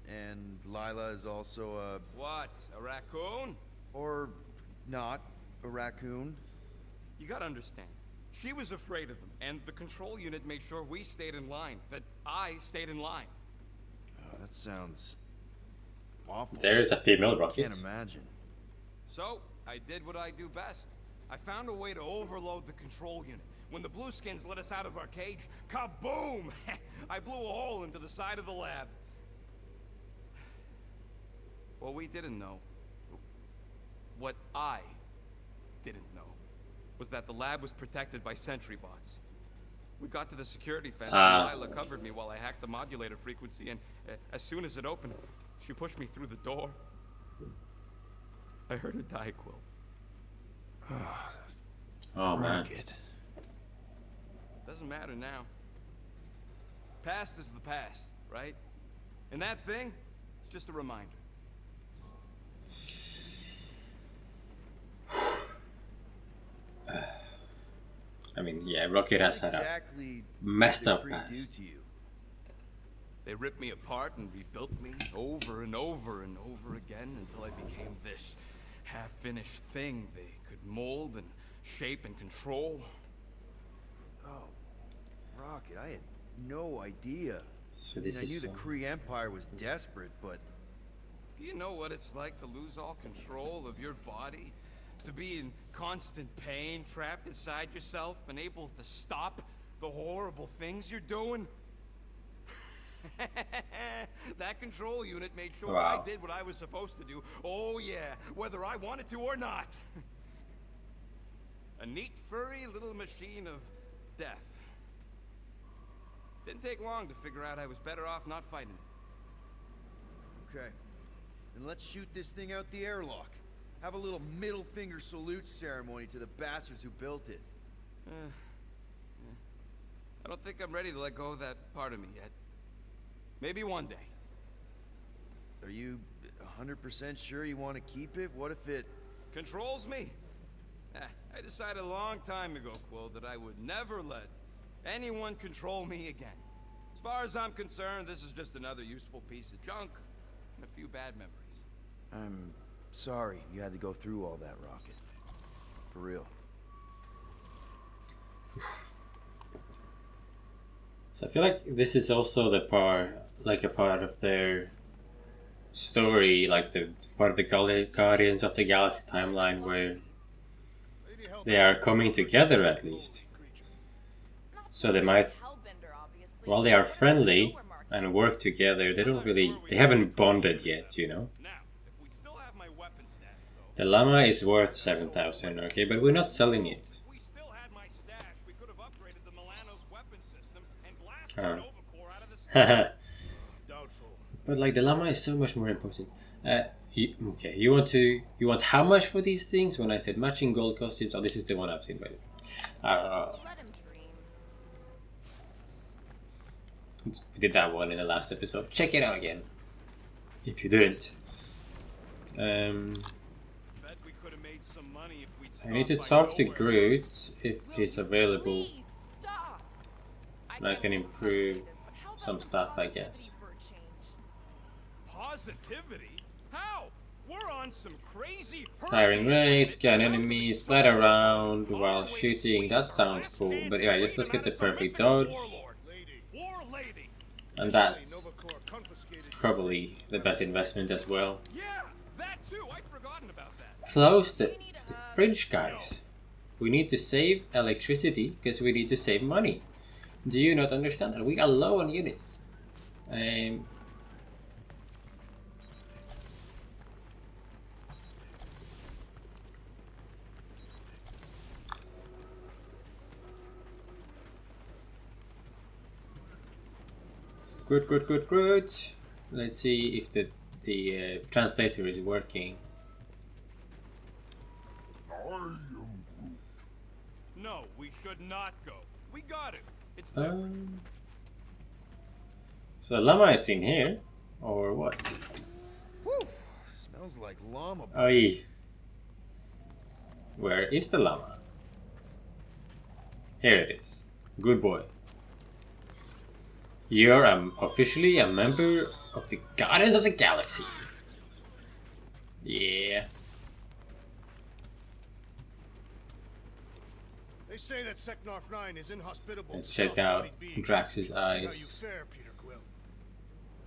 And Lila is also What? A raccoon? or not, a raccoon? You gotta understand. She was afraid of them, and the control unit made sure we stayed in line. That I stayed in line. Oh, that sounds awful. There is a female Rocket. Can't imagine. So, I did what I do best. I found a way to overload the control unit. When the Blueskins let us out of our cage, kaboom! I blew a hole into the side of the lab. What we didn't know, what I didn't know, was that the lab was protected by sentry bots. We got to the security fence and Lila covered me while I hacked the modulator frequency, and as soon as it opened, she pushed me through the door. I heard her die, Quill. Oh man. Doesn't matter now. Past is the past, right? And that thing, it's just a reminder. I mean, yeah, Rocket has had a messed up past. They ripped me apart and rebuilt me over and over and over again until I became this half-finished thing they could mold and shape and control. Oh, Rocket, I had no idea. So this I is knew the Kree Empire was desperate, but... Do you know what it's like to lose all control of your body? To be in constant pain, trapped inside yourself, unable to stop the horrible things you're doing? That control unit made sure I did what I was supposed to do. Oh yeah, whether I wanted to or not. A neat, furry little machine of death. Didn't take long to figure out I was better off not fighting it. Okay, then let's shoot this thing out the airlock. Have a little middle finger salute ceremony to the bastards who built it. I don't think I'm ready to let go of that part of me yet. Maybe one day. Are you 100% sure you want to keep it? What if it... Controls me? I decided a long time ago, Quill, that I would never let anyone control me again. As far as I'm concerned, this is just another useful piece of junk and a few bad memories. I'm sorry you had to go through all that, Rocket. For real. So I feel like this is also the part, like a part of their story, like the part of the Guardians of the Galaxy timeline where they are coming together at least. So they might, while they are friendly and work together, they haven't bonded yet, you know. The llama is worth 7,000, okay, but we're not selling it. But like the llama is so much more important. You want how much for these things? When I said matching gold costumes, oh, this is the one I've seen by the way. I don't know. We did that one in the last episode. Check it out again if you didn't. I need to talk to Groot if he's available. And I can improve some stuff, I guess. Positivity? How? We're on some crazy Firing raids, scan enemies, glide around while shooting. That sounds cool. But yeah, just let's get the perfect dodge. And that's probably the best investment as well. Close the fridge, guys. We need to save electricity because we need to save money. Do you not understand that? We are low on units. Good. Let's see if the translator is working. No, we should not go. We got it. It's there. So the llama is in here, or what? Woo! Smells like llama. Oi. Where is the llama? Here it is. Good boy. You're officially a member of the Guardians of the Galaxy. Yeah. They say that Seknarf 9 is inhospitable. Let's check out Drax's eyes. Fare, Peter Quill.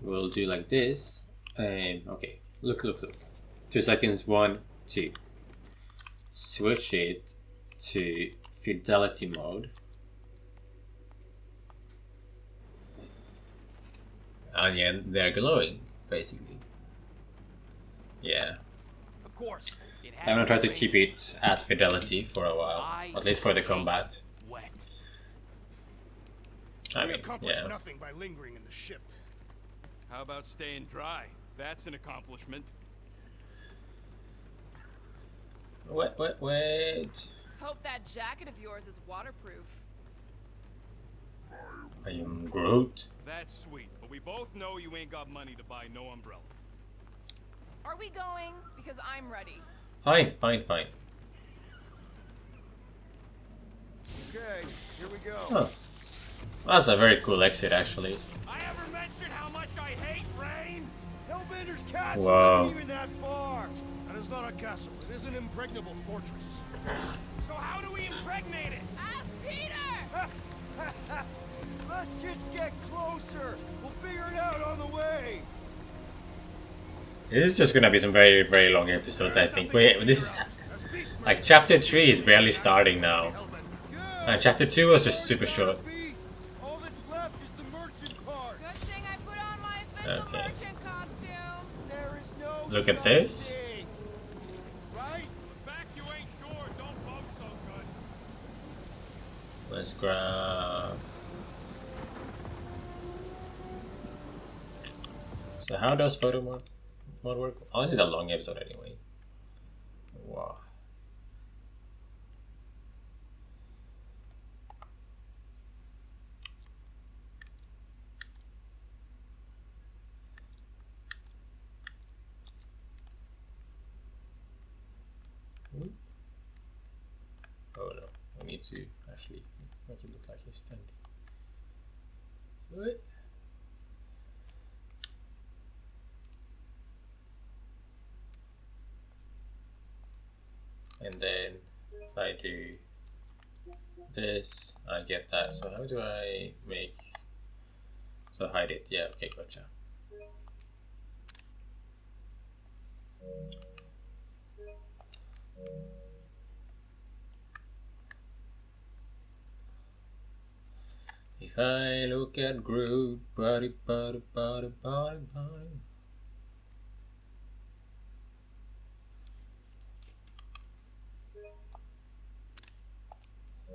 We'll do like this. Okay. Look. 2 seconds. 1, 2. Switch it to fidelity mode. And yeah, they're glowing, basically. Yeah. Of course. I'm gonna try to keep it at fidelity for a while, at least for the combat. Wet. I We mean, accomplish yeah. nothing by lingering in the ship. How about staying dry? That's an accomplishment. Wait. Hope that jacket of yours is waterproof. I am Groot. That's sweet, but we both know you ain't got money to buy no umbrella. Are we going? Because I'm ready. Fine. Okay, here we go. Oh. That's a very cool exit, actually. I ever mentioned how much I hate rain? Hellbender's castle Wow. isn't even that far. That is not a castle. It is an impregnable fortress. So how do we impregnate it? Ask Peter! Let's just get closer. We'll figure it out on the way. This is just gonna be some very, very long episodes, I think. This is like chapter 3 is barely starting now, and chapter 2 was just super short. Beast. All that's left is the merchant part. Good thing I put on my official Okay. merchant costume. There is no Look at such this. thing. Right? The fact you ain't sure don't bode so good. Let's grab. So how does photo mode work? Oh, this is a long episode anyway. Wow. Oh no, I need to actually make it look like he's standing. What? And then if I do this, I get that. So how do I make, so hide it, yeah, okay, gotcha. If I look at Groot, body.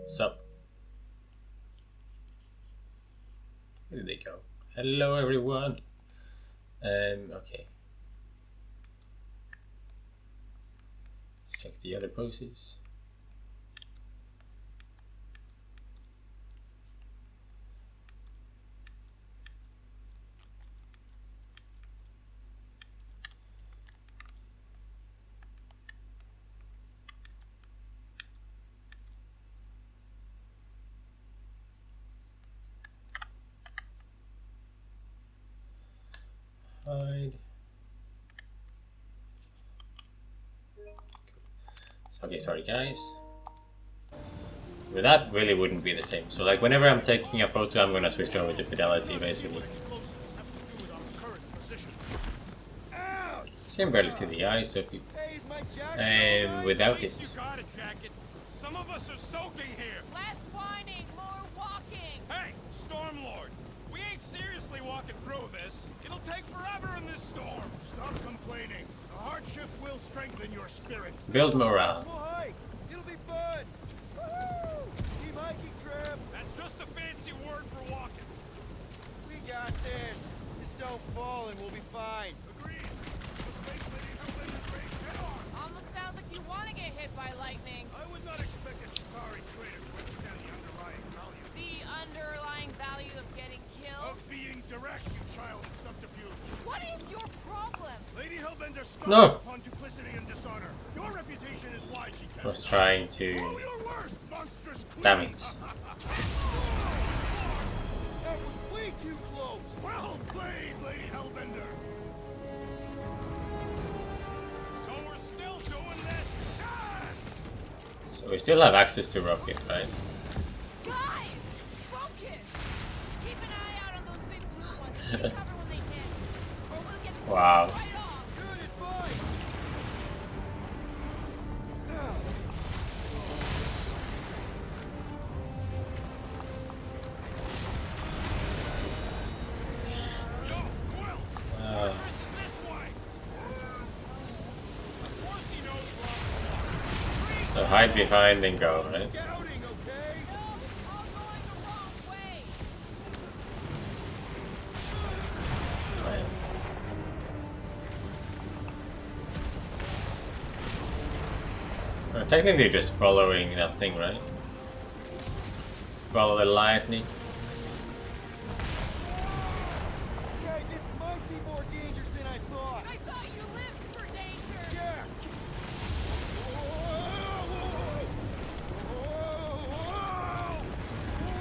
Sup? Where did they go? Hello everyone. Okay. Let's check the other poses. Hide. Okay, sorry guys. But that really wouldn't be the same. So like whenever I'm taking a photo, I'm gonna switch over to fidelity basically. Explosives have to do with our current position. Ouch! You can barely see the eyes, so people. Hey, is my jacket all right? Without At least it. you got a jacket. Some of us are soaking here. Less whining, more walking. Hey, Stormlord, we ain't seriously walking through this. It'll take forever in this storm. Stop complaining. The hardship will strengthen your spirit. Build morale. We'll hike. It'll be fun. Woohoo! Team hiking trip. That's just a fancy word for walking. We got this. Just don't fall and we'll be fine. Agreed. The space lady Hellbender's race head on. Almost sounds like you want to get hit by lightning. I would not expect a Chitauri trader to understand the underlying value The underlying value of getting killed. of being direct, you child of subterfuge. What is your problem? Lady Hellbender scoffs No. upon duplicity and dishonor. Your reputation is why she I was tests. trying to. Oh, your worst, monstrous queen. Damn it. That was way too close. Well played, Lady Hellbender. So we're still doing this? Yes! So we still have access to rocket, right? Guys, focus. Keep an eye out on those big blue ones and take cover when they hit. Or we'll get Wow. right off. Good advice. Yo, Quill! This is this way! Of course he knows we're on So hide behind and go, right? Scouting, okay? No, it's all going the wrong way. technically just following that thing, right? Follow the lightning. Okay, this might be more dangerous than I thought. I thought you lived for danger. Yeah.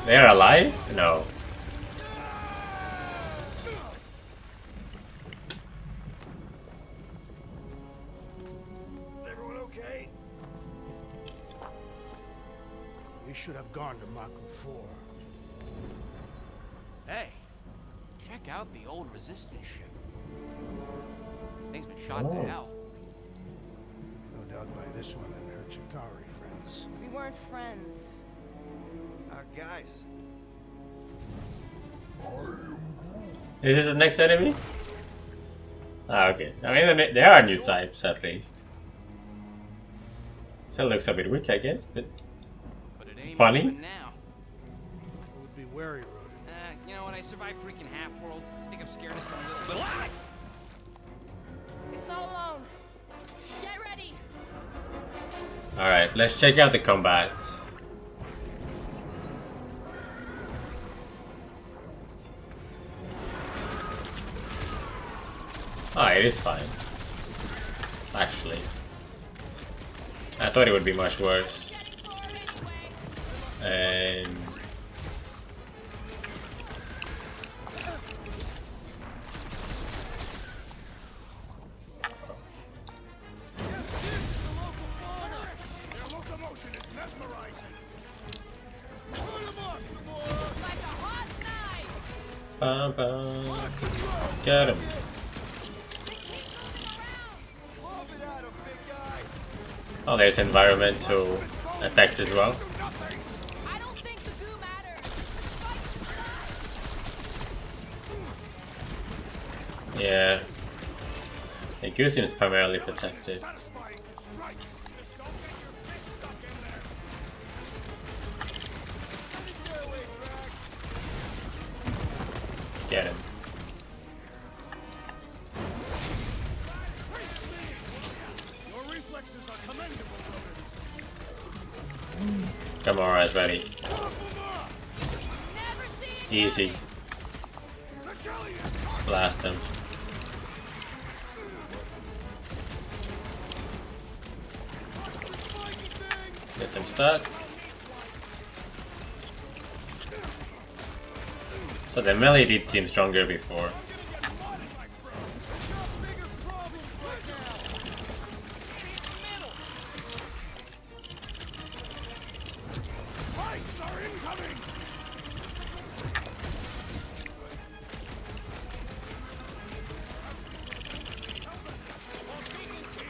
They're alive? No. Everyone okay? We should have gone to Mach 4. Hey, check out the old resistance ship. Thing's been shot to hell. No doubt by this one and her Chitauri friends. We weren't friends. Guys. Is this the next enemy? Ah, okay. I mean, there are new types at least. Still looks a bit weak, I guess, but But it ain't funny. moving now. Would be wary, Rodent. You know, when I survived freaking half-world, I think I'm scared of some little... It's not alone. Get ready. Alright, let's check out the combat. Ah, it is fine. Actually. I thought it would be much worse. And... Their locomotion is mesmerizing. Like a hot knife. Bum, bum. Get him. Oh, there's environmental effects as well. I don't think the goo matters. Yeah. The goo seems primarily protected. Get him. Your reflexes are commendable, Gamora is ready. Easy. Blast him. Get them stuck. So the melee did seem stronger before.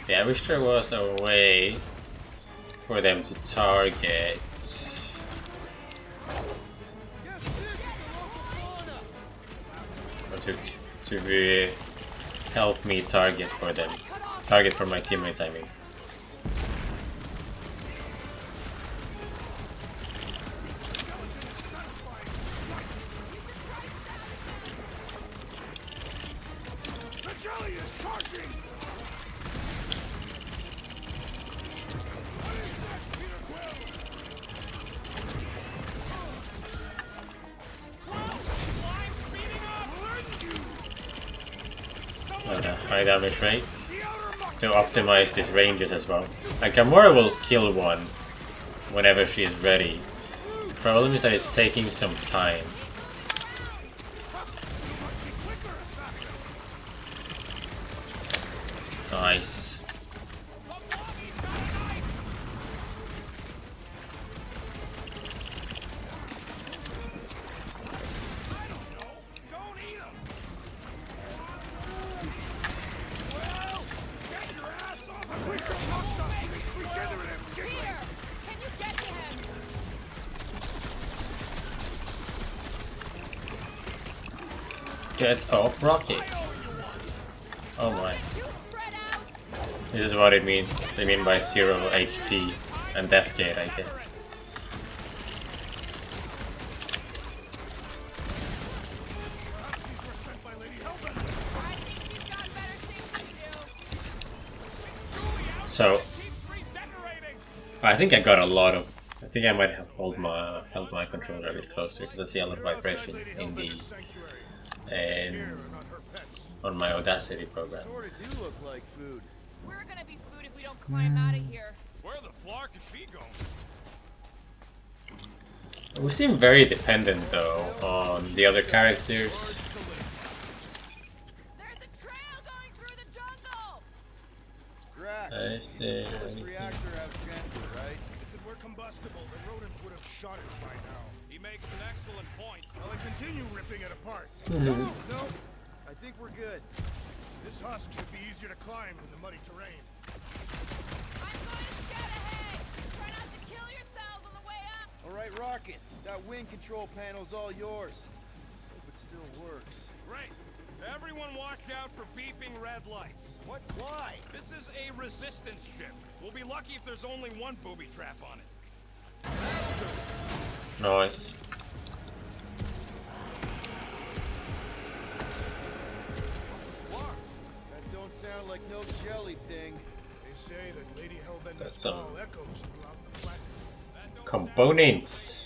Yeah, I wish there was a way for them to target. Or to help me target for them. Target for my teammates, I mean. High damage rate to optimize these ranges as well. Like Gamora will kill one whenever she is ready. The problem is that it's taking some time. Nice. Get off rocket. Oh my. This is what it means. They mean by 0 HP and death gate, I guess. So I think I got a lot of. I think I might have held my controller a bit closer because I see a lot of vibrations in the on my Audacity program. Sort of do look like food. We're gonna be food if we don't climb out of here. Where the flark is she going? We seem very dependent though on the other characters. There's a trail going through the jungle. Drax. Is there This anything? reactor has gender, right? If it were combustible, the rodents would have shot it by now. He makes an excellent point. Well, I continue ripping it apart. No, I think we're good. This husk should be easier to climb than the muddy terrain. I'm going to scout ahead. Try not to kill yourselves on the way up. All right, Rocket. That wind control panel's all yours. Hope it still works. Great. Everyone watch out for beeping red lights. What? Why? This is a resistance ship. We'll be lucky if there's only one booby trap on it. Nice. That don't sound like no jelly thing. They say that Lady Hellbender's Got some call echoes throughout the planet. Components.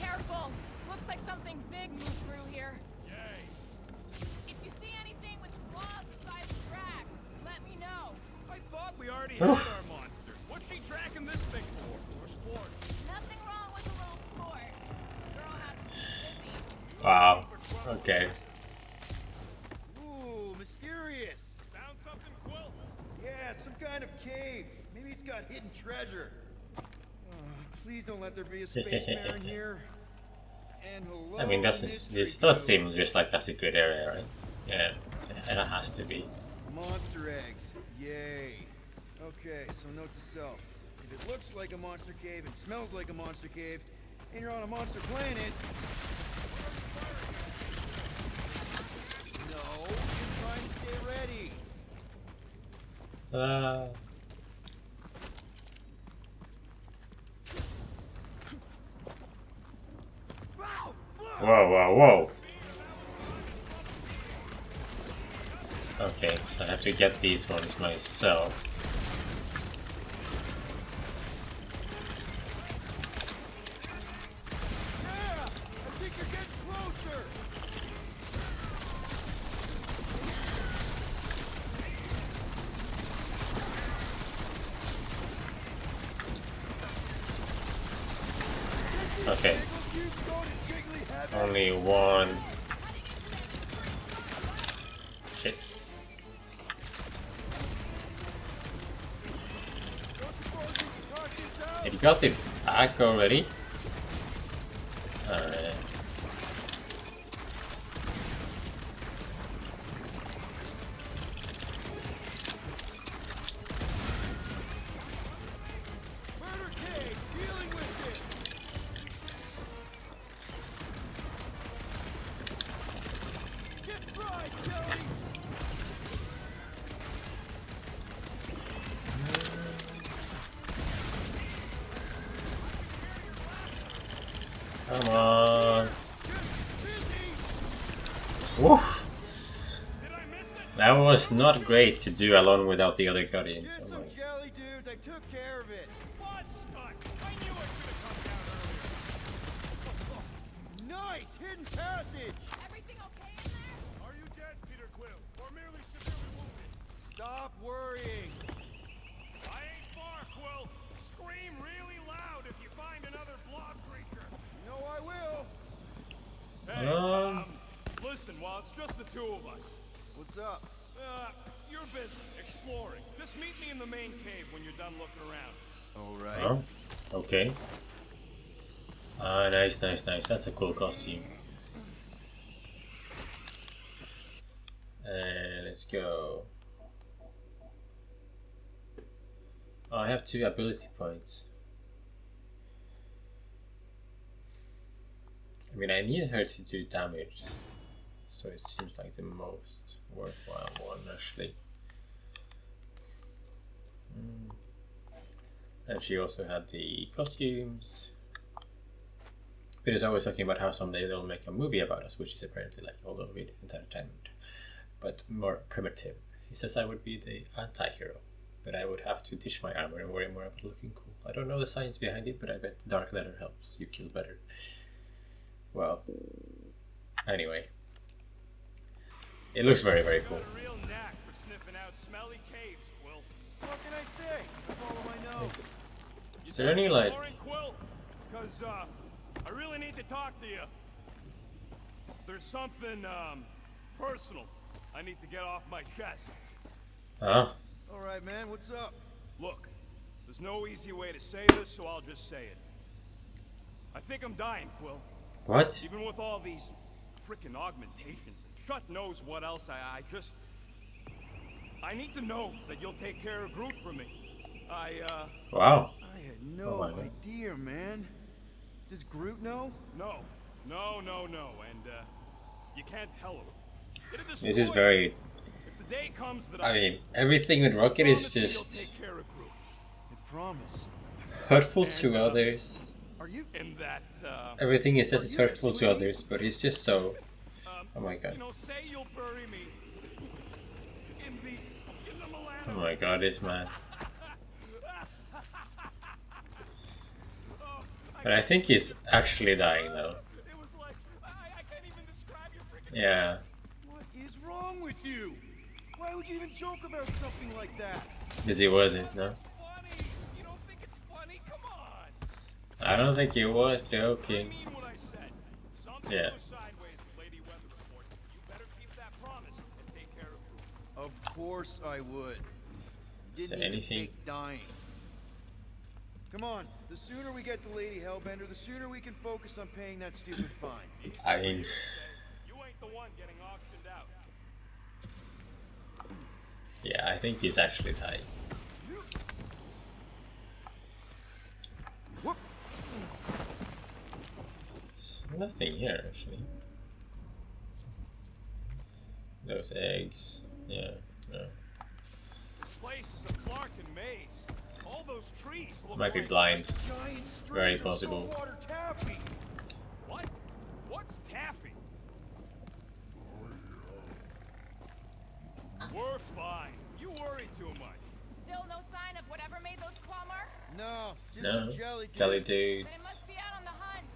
Careful. Looks like something big moved through here. Yay. If you see anything with claws the size of tracks, let me know. I thought we already had our monster. What's she tracking this thing for? For sport. Nothing wrong with a little sport. Girl has to be busy. Wow. Okay. Ooh, mysterious. Found something, Quill? Yeah, some kind of cave. Maybe it's got hidden treasure. Please don't let there be a space baron here. And hello, I mean, this does seem just like a secret area, right? Yeah, and it has to be. monster eggs. Yay. Okay, so note to self. If it looks like a monster cave and smells like a monster cave, and you're on a monster planet... No, you're trying to stay ready. Whoa, whoa, whoa. Okay, I have to get these ones myself. Yeah, I think you're getting closer. Okay. Only one. Shit. Have you got it back already? Alright. Come on. Woof. That was not great to do alone without the other guardians. Here's Oh some my. jelly dudes. I took care of it. Nice hidden passage. Everything okay in there? Are you dead, Peter Quill, or merely severely wounded? Stop worrying. I ain't far, Quill. Scream really loud if you find another blob creature. No, I will. Hey, listen, while it's just the two of us, What's up? you're busy exploring. Just meet me in the main cave when you're done looking around. All right. Oh, okay. Ah, nice, nice, nice. That's a cool costume. Let's go. Oh, I have 2 ability points. I mean, I need her to do damage, so it seems like the most worthwhile one, actually. And she also had the costumes. Peter's always talking about how someday they'll make a movie about us, which is apparently like all of it entertainment, but more primitive. He says I would be the anti-hero, but I would have to ditch my armor and worry more about looking cool. I don't know the science behind it, but I bet the dark letter helps you kill better. Well, anyway. It looks very, very cool. Got a real knack for sniffing out smelly caves, Quill. What can I say? Follow my nose. Is there any like... Quill? Because, I really need to talk to you. There's something, personal I need to get off my chest. Huh? All right, man, what's up? Look, there's no easy way to say this, so I'll just say it. I think I'm dying, Quill. What? Even with all these frickin' augmentations and shut knows what else, I need to know that you'll take care of Groot for me. Wow. I had no idea, man. Does Groot know? No. And, you can't tell him. This is very... If the day comes that I mean, everything with Rocket is just... take care of Groot. I promise. hurtful to others. Are you in that, Everything he says is hurtful to others, but he's just so... Oh my god. You know, say you'll bury me in the Milano. Oh my god, this man. But I think he's actually dying though. It was like, I can't even describe your freaking Yeah. What is wrong with you? Why would you even joke about something like that? Because he wasn't, no? It's funny. You don't think it's funny? Come on. I don't think he was I joking. mean what I said. Something Yeah. goes sideways with Lady Weather Report. You better keep that promise and take care of Groot. Of course I would. Is Didn't there need to anything? fake dying. Come on, the sooner we get the Lady Hellbender, the sooner we can focus on paying that stupid fine. I mean... You ain't the one getting auctioned out. Yeah, I think he's actually dying. There's nothing here, actually. Those eggs. Yeah, no. This place is a Flarkin maze. All those trees look Might be like blind. Giant streams Very of possible. saltwater taffy. What? What's taffy? We're fine. You worry too much. Still no sign of whatever made those claw marks? No, just No. some jelly dudes. Jelly They dudes. must be out on the hunt.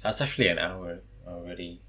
That's actually an hour already.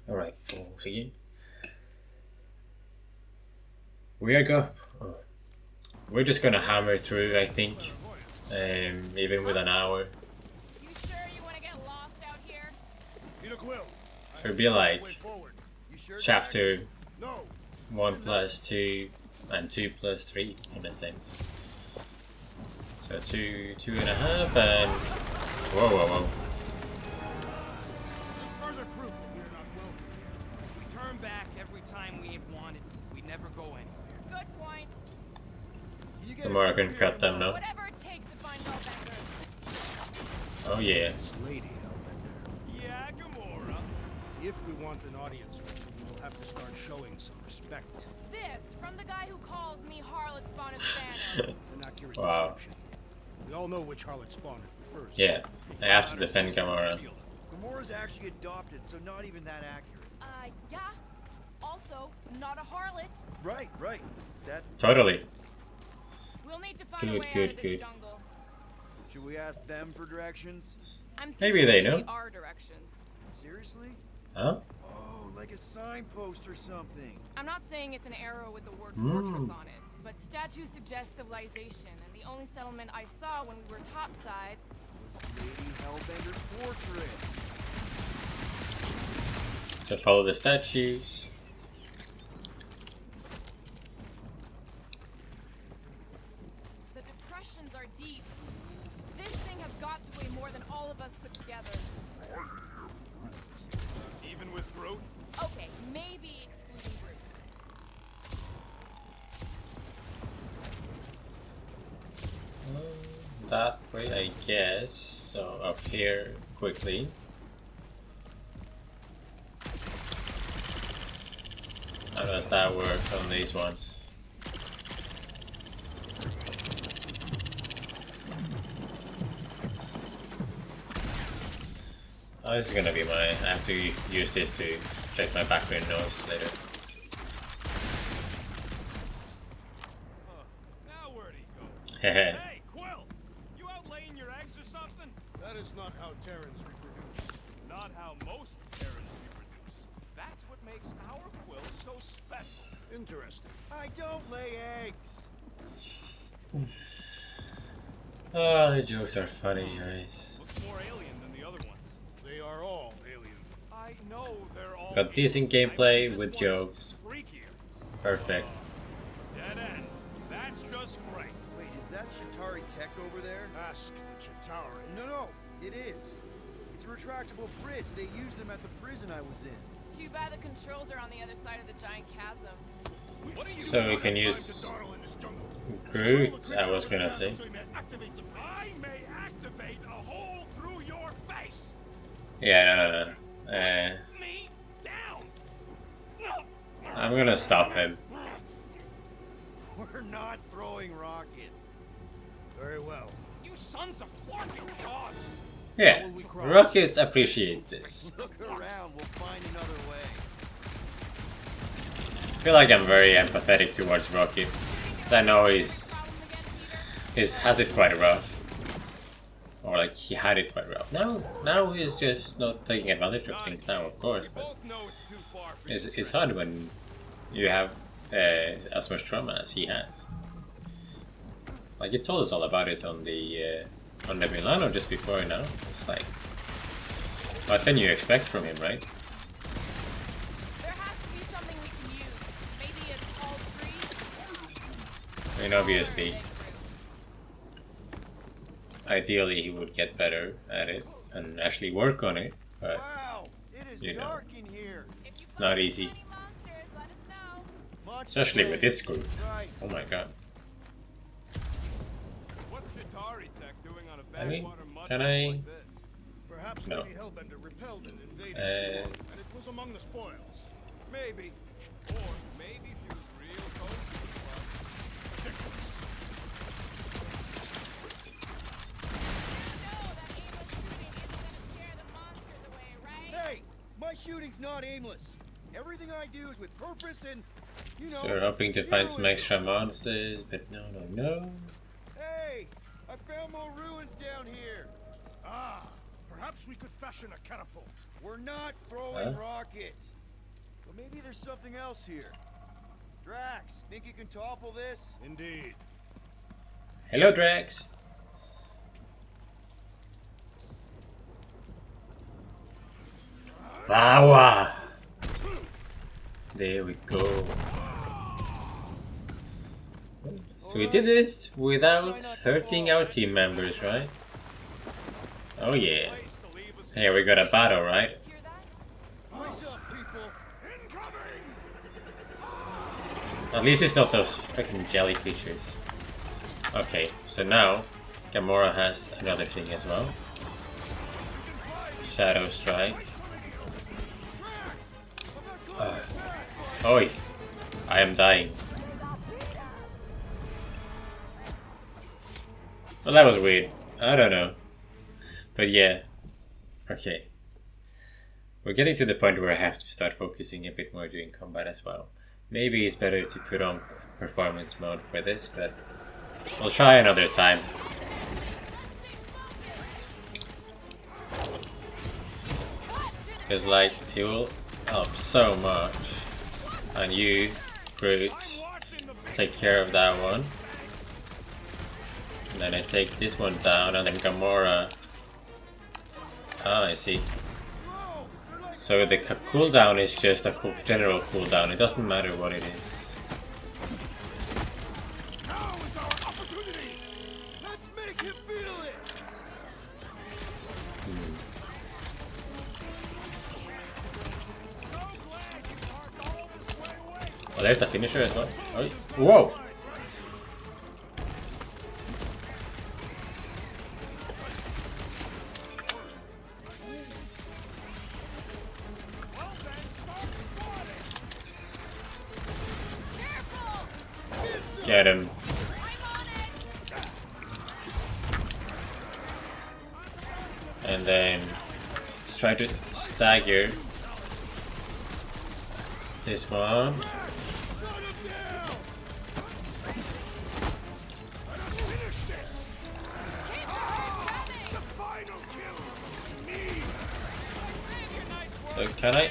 Alright, once again. We're just gonna hammer through, I think. Even with an hour. You sure you want to get lost out here? Peter Quill. It'll be like Forward. You sure, chapter Max? No. 1 plus 2 and 2 plus 3 in a sense. So 2.5 and whoa. There's further proof that we're not welcome. If we turn back every time we ain't wanted, we'd never go anywhere. Good point. You get The us more I through can here cut them tomorrow. now. Whatever it takes to find Hellbender. Oh yeah. This Lady Hellbender. Yeah, Gamora. If we want an audience with her, we'll have to start showing some respect. This from the guy who calls me Harlot Spawn and Thanos. An accurate Wow. description. We all know which harlot spawned it refers to. Yeah. I have to defend Gamora. Gamora's actually adopted, so not even that accurate. Yeah. Also, not a harlot. Right. That. Totally. We'll need to find Good, a way out good, of this good. jungle. Should we ask them for directions? I'm Maybe thinking they know. our directions. Seriously? Huh? Oh, like a signpost or something. I'm not saying it's an arrow with the word fortress on it, but statues suggest civilization, and the only settlement I saw when we were topside was Lady Hellbender's fortress. So follow the statues. The depressions are deep. This thing has got to weigh more than all of us put together. Even with Groot? Okay, maybe excluding Groot. That way, I guess. So up here quickly. How does that work on these ones? Oh, this is gonna be I have to use this to check my background noise later. Now where'd he go? Hehe. Hey, Quill! You out laying your eggs or something? That is not how Terrans reproduce. Not how most Terrans reproduce. That's what makes our Quill so special. Interesting. I don't lay eggs. Oh, the jokes are funny, guys. Looks more alien than the other ones. They are all alien. I know they're all Got decent alien. gameplay I mean, with this one's jokes. freakier. Perfect. Dead end. That's just great. Wait, is that Shatari tech over there? Ask the Chitauri. No, it is. It's a retractable bridge. They used them at the prison I was in. Too bad the controls are on the other side of the giant chasm. What are you So we doing? can use Groot, I was gonna say. I may activate a hole through your face. Yeah, no. Me down. I'm gonna stop him. We're not throwing rockets. Very well. You sons of forking dogs. Yeah, Rockets appreciates this. Look around, we'll find another way. I feel like I'm very empathetic towards Rocket. 'Cause I know he's has it quite rough. Or like he had it quite rough. Now he's just not taking advantage of things now, of course, but Both know it's too far for you to it's hard when you have as much trauma as he has. Like you told us all about it on the Milano just before now. It's like what can you expect from him, right? There has to be something we can use. Maybe a tall tree? I mean, obviously, ideally he would get better at it and actually work on it, but Wow, it is you know. dark in here. it's not easy, Any monsters, let us know. Lots of especially with room. this group. Right. Oh my god. What's Shatari tech doing on a I mean, backwater mud can hole I? like this? Perhaps No. Lady Hellbender repelled an invading Uh, swarm, and it was among the spoils. Maybe. Or maybe she was real close to the club. Hey, my shooting's not aimless. Everything I do is with purpose and, you know. So we're hoping to find some heroism. extra monsters, but no. Hey, I found more ruins down here. Ah, perhaps we could fashion a catapult. We're not throwing Huh? rockets. But maybe there's something else here. Drax, think you can topple this? Indeed. Hello, Drax. Power. There we go. So we did this without hurting our team members, right? Oh yeah. Here we got a battle, right? Eyes up, people. At least it's not those freaking jelly creatures. Okay, so now Gamora has another thing as well. Shadow Strike. Oi! I am dying. Well, that was weird. I don't know. But yeah. Okay. We're getting to the point where I have to start focusing a bit more during combat as well. Maybe it's better to put on performance mode for this, but we'll try another time. Because like, it will up so much. And you, Groot, take care of that one. And then I take this one down, and then Gamora. Ah, I see. So the cooldown is just a general cooldown. It doesn't matter what it is. Now is our opportunity. Let's make him feel it. So glad you parked all this way away. Oh, there's a finisher as well. Oh, whoa! Get him. And then let's try to stagger this one. So can I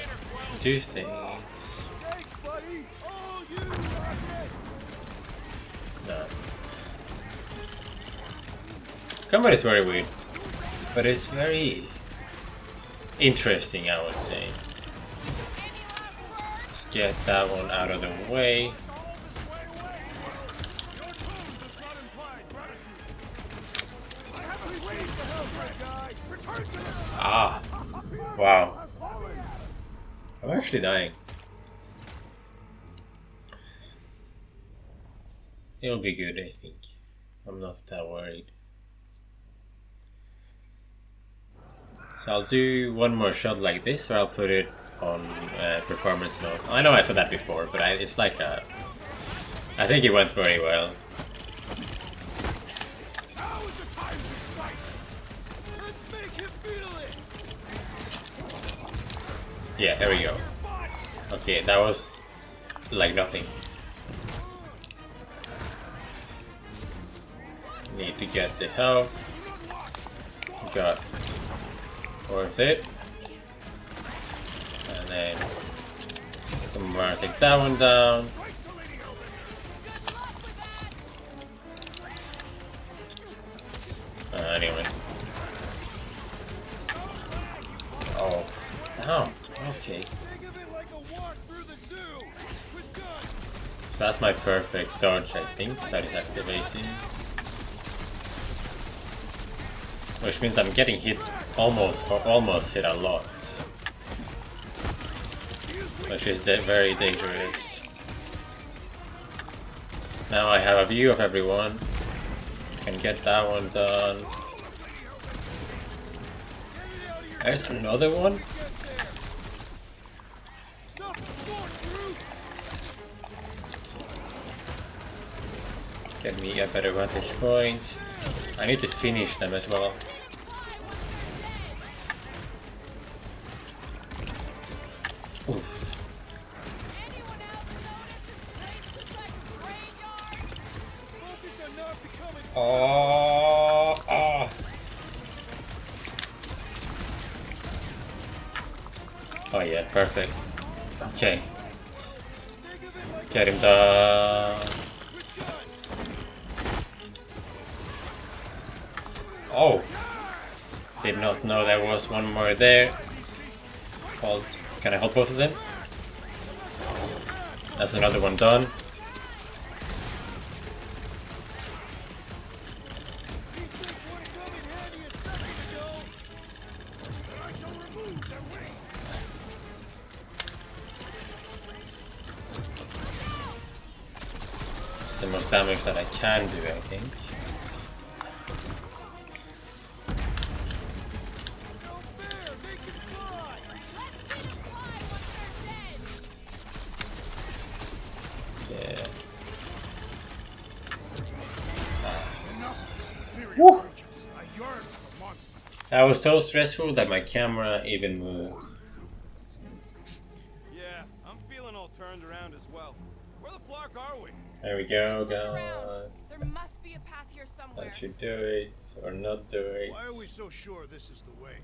do things? No. Combat is very weird, but it's very interesting, I would say. Let's get that one out of the way. Ah, wow. I'm actually dying. It'll be good, I think. I'm not that worried. So I'll do one more shot like this, or I'll put it on performance mode. I know I said that before, but it's like a... I think it went very well. Yeah, there we go. Okay, that was like nothing. Need to get the help. Got worth it. And then I'm gonna take that one down. Anyway. Oh, damn. Okay. So that's my perfect dodge, I think, that is activating. Which means I'm getting hit almost hit a lot. Which is very dangerous. Now I have a view of everyone. Can get that one done. There's another one? Get me a better vantage point. I need to finish them as well. Oof. Oh, oh. Oh yeah, perfect. Okay. Get him done. Oh! Did not know there was one more there. Hold. Can I hold both of them? That's another one done. It's the most damage that I can do, I think. Woo. That was so stressful that my camera even moved. Yeah, I'm feeling all turned around as well. Where the flark are we? There we go, guys. There must be a path here somewhere. I should do it or not do it. Why are we so sure this is the way?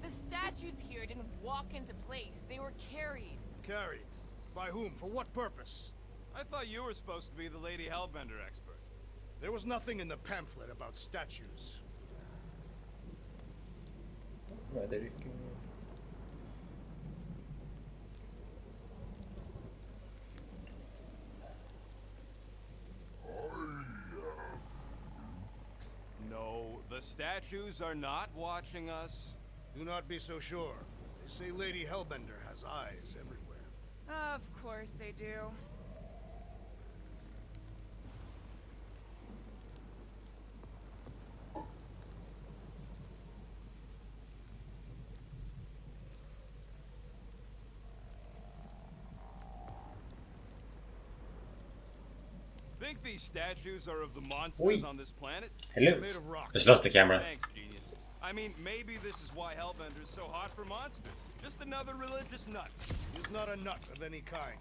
The statues here didn't walk into place. They were carried. Carried? By whom? For what purpose? I thought you were supposed to be the Lady Hellbender expert. There was nothing in the pamphlet about statues. No, the statues are not watching us. Do not be so sure. They say Lady Hellbender has eyes everywhere. Of course they do. Think these statues are of the monsters on this planet? Hello. Made of rock. Just lost the camera. Thanks, genius. I mean, maybe this is why Hellbender's so hot for monsters. Just another religious nut. He's not a nut of any kind.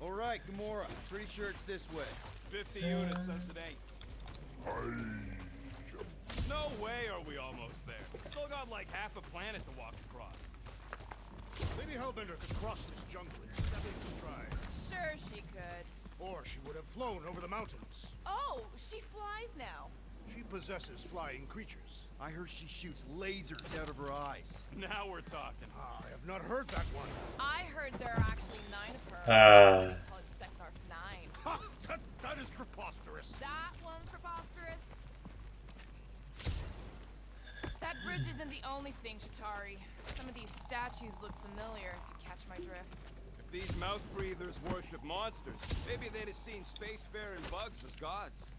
All right, Gamora. Pretty sure it's this way. 50 units says it ain't. No way are we almost there. Still got like half a planet to walk across. Lady Hellbender could cross this jungle in 7 strides. Sure she could. Or she would have flown over the mountains. Oh, she flies now. She possesses flying creatures. I heard she shoots lasers out of her eyes. Now we're talking. I have not heard that one. I heard there are actually 9 of her. Call it Sector 9. Ha! That is preposterous. That one's preposterous. That bridge isn't the only thing, Shatari. Some of these statues look familiar, if you catch my drift. If these mouth breathers worship monsters, maybe they'd have seen spacefaring bugs as gods.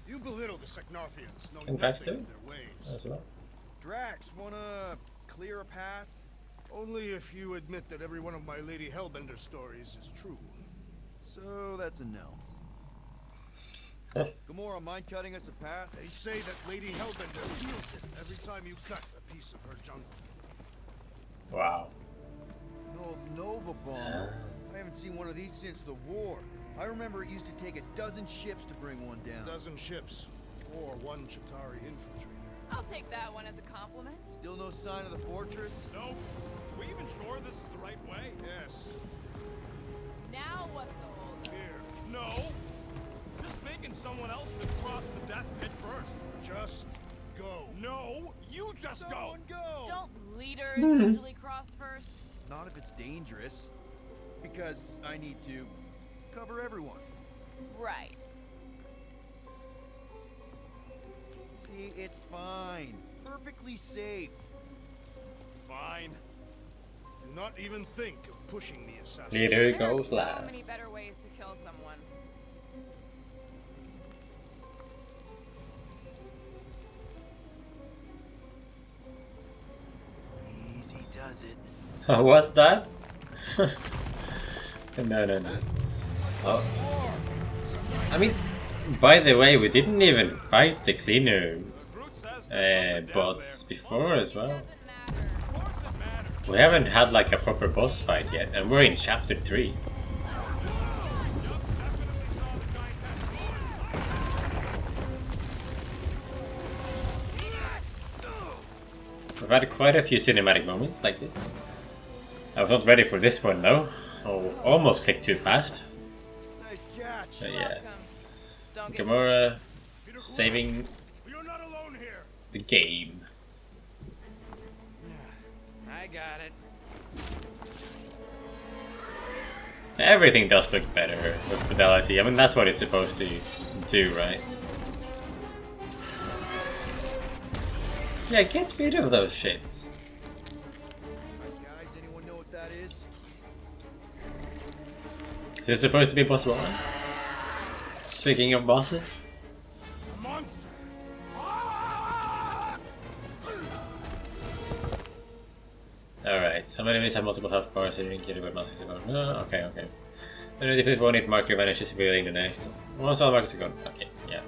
You belittle the Secnarfians, knowing In fact, nothing so. of their ways. As well. Drax, wanna clear a path? Only if you admit that every one of my Lady Hellbender stories is true. So that's a no. Gamora, mind cutting us a path? They say that Lady Hellbender feels it every time you cut a piece of her jungle. Wow. No Nova Bomb. I haven't seen one of these since the war. I remember it used to take 12 ships to bring one down. 12 ships, or 1 Chitauri infiltrator. I'll take that one as a compliment. Still no sign of the fortress? No. We even sure this is the right way? Yes. Now what's the hold? Here. No. Just thinking someone else should cross the death pit first. Just go. No, you just Someone go! Don't leaders usually cross first? Not if it's dangerous. Because I need to cover everyone. Right. See, it's fine. Perfectly safe. Fine. Do not even think of pushing the assassin. Leader There are goes so last. many better ways to kill someone. Easy does it. What's that? No. Oh. I mean, by the way, we didn't even fight the cleaner Groot says there's something down bots there. before as well. Doesn't matter. Of course it matters. We haven't had like a proper boss fight yet, and we're in chapter 3. We've had quite a few cinematic moments like this. I was not ready for this one though. Oh, almost clicked too fast. Nice catch. But yeah, Welcome. Don't get Gamora saving You're not alone here. the game. I got it. Everything does look better with fidelity. I mean, that's what it's supposed to do, right? Yeah, get rid of those shits. Guys, anyone know what that is? Is this supposed to be boss 1? Speaking of bosses. A monster. Alright, some enemies have multiple health bars, so you can kill it with multiple health. Oh, okay. When the people need marker vanishes revealing the next. Once all markers are gone. Okay, yeah.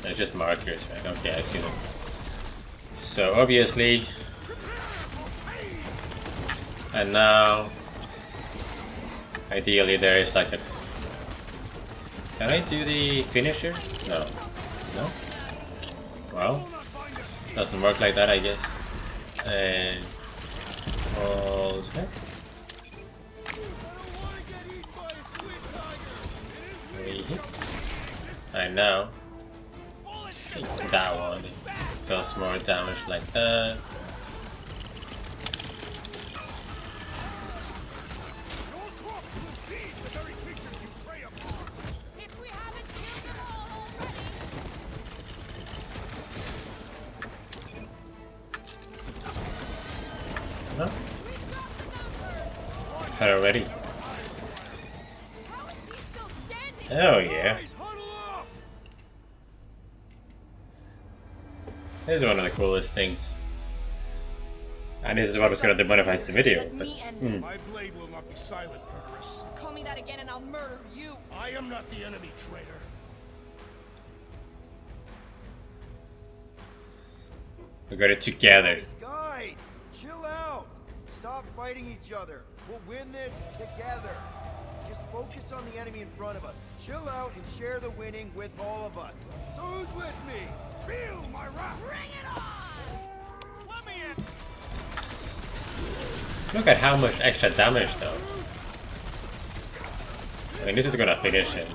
They're just markers, right? Okay, I see them. So obviously. And now. Ideally there is like a. Can I do the finisher? No. No? Well. Doesn't work like that, I guess. And hold her. And now that one does more damage like that. Huh? Already. Oh yeah. This is one of the coolest things. And this is what was going to demonetize the video. But, My blade will not be silent, murderess. Call me that again and I'll murder you. I am not the enemy, traitor. we got it together. Guys, chill out. Stop fighting each other. We'll win this together. Just focus on the enemy in front of us. Chill out and share the winning with all of us. So who's with me? Feel my wrath. Bring it on! Let me in! Look at how much extra damage though. I mean, this is gonna finish him.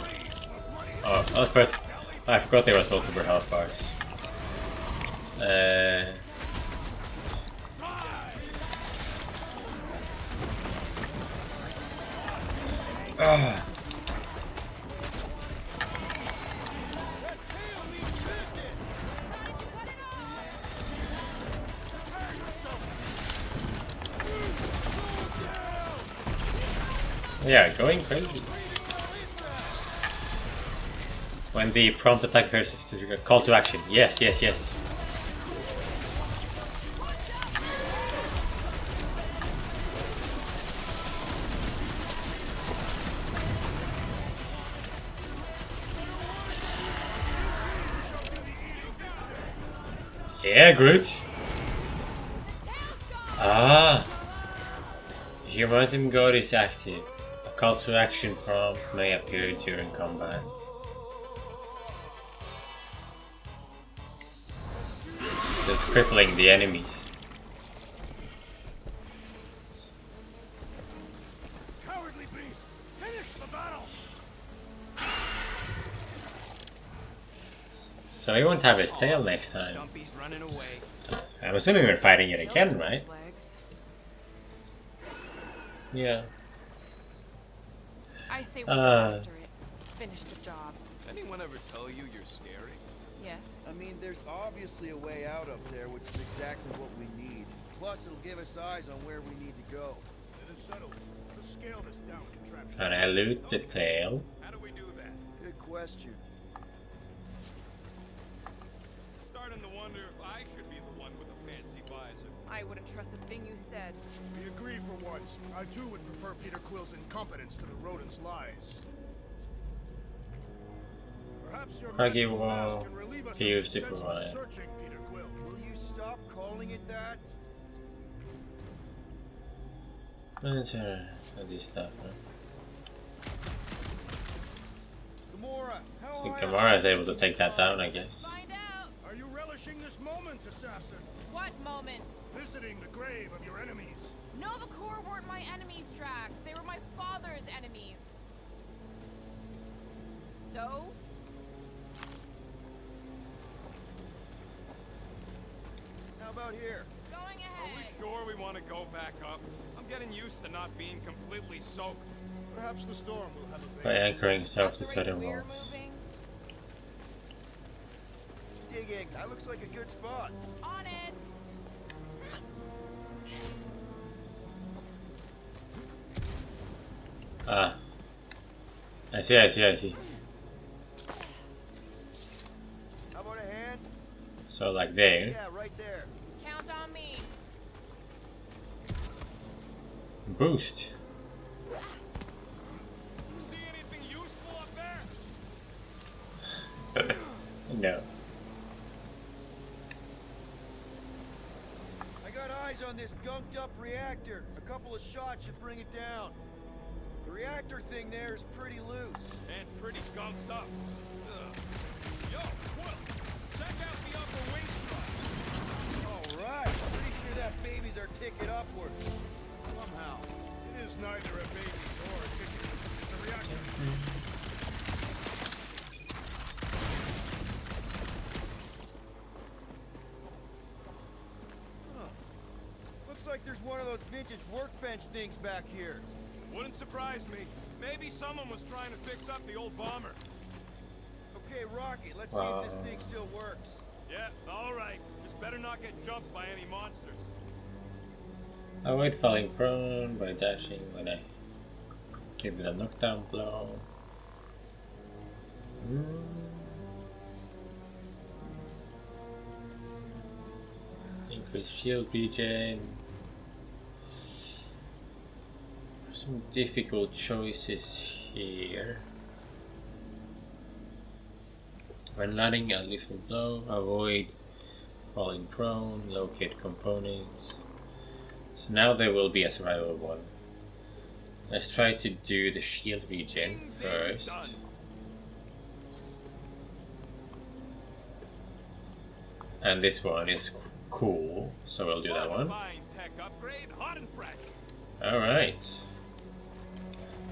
Oh, first, I forgot there was multiple health bars. Yeah, going crazy. When the prompt attack occurs, to call to action. Yes, yes, yes. Yeah, Groot. Ah. Humanism God is active. A call to action prompt may appear during combat. Just crippling the enemies. Cowardly beast, finish the battle. So he won't have his tail next time. Stumpy's running away. I'm assuming we're fighting it again, right? Yeah. I say we go after it. Finish the job. Anyone ever tell you you're scary? Yes. I mean, there's obviously a way out up there, which is exactly what we need. Plus, it'll give us eyes on where we need to go. It is settled. Let's scale this down contraption. Can I loot the tail? How do we do that? Good question. Starting to wonder if I should be the one with a fancy visor. I wouldn't trust a thing you said. We agree for once. I too would prefer Peter Quill's incompetence to the rodent's lies. Perhaps your Craggy magical wall mask can relieve us of used the to senseless provide. searching, Peter Quill. Will you stop calling it that? Answer this stuff. Gamora, how I think high Gamora up- is able to take that down, I guess. Find out. Are you relishing this moment, assassin? What moment? Visiting the grave of your enemies. Nova Corps weren't my enemies, Drax. They were my father's enemies. So? How about here? Going Are we ahead. sure we want to go back up? I'm getting used to not being completely soaked. Perhaps the storm will have a By veil. anchoring self to That's the rate certain we're walls. moving. Digging. That looks like a good spot. On it. Ah. I see, I see, I see. How about a hand? So like there. Yeah, right there. Count on me. Boost. See anything useful up there? No. I got eyes on this gunked up reactor. A couple of shots should bring it down. The reactor thing there is pretty loose. And pretty gunked up. Ugh. Yo, Quill, check out the upper wing strut. All right. Pretty sure that is our ticket upward. Somehow. It is neither a baby nor a ticket. It's a reactor. Looks like there's one of those vintage workbench things back here. Wouldn't surprise me. Maybe someone was trying to fix up the old bomber. Okay, Rocket, let's see if this thing still works. Yeah, all right. Just better not get jumped by any monsters. Avoid falling prone by dashing when I give it a knockdown blow. Increase shield regen. Some difficult choices here. When landing a lethal blow, avoid falling prone, locate components. So now there will be a survival one. Let's try to do the shield regen first. And this one is cool, so we'll do that one. Alright.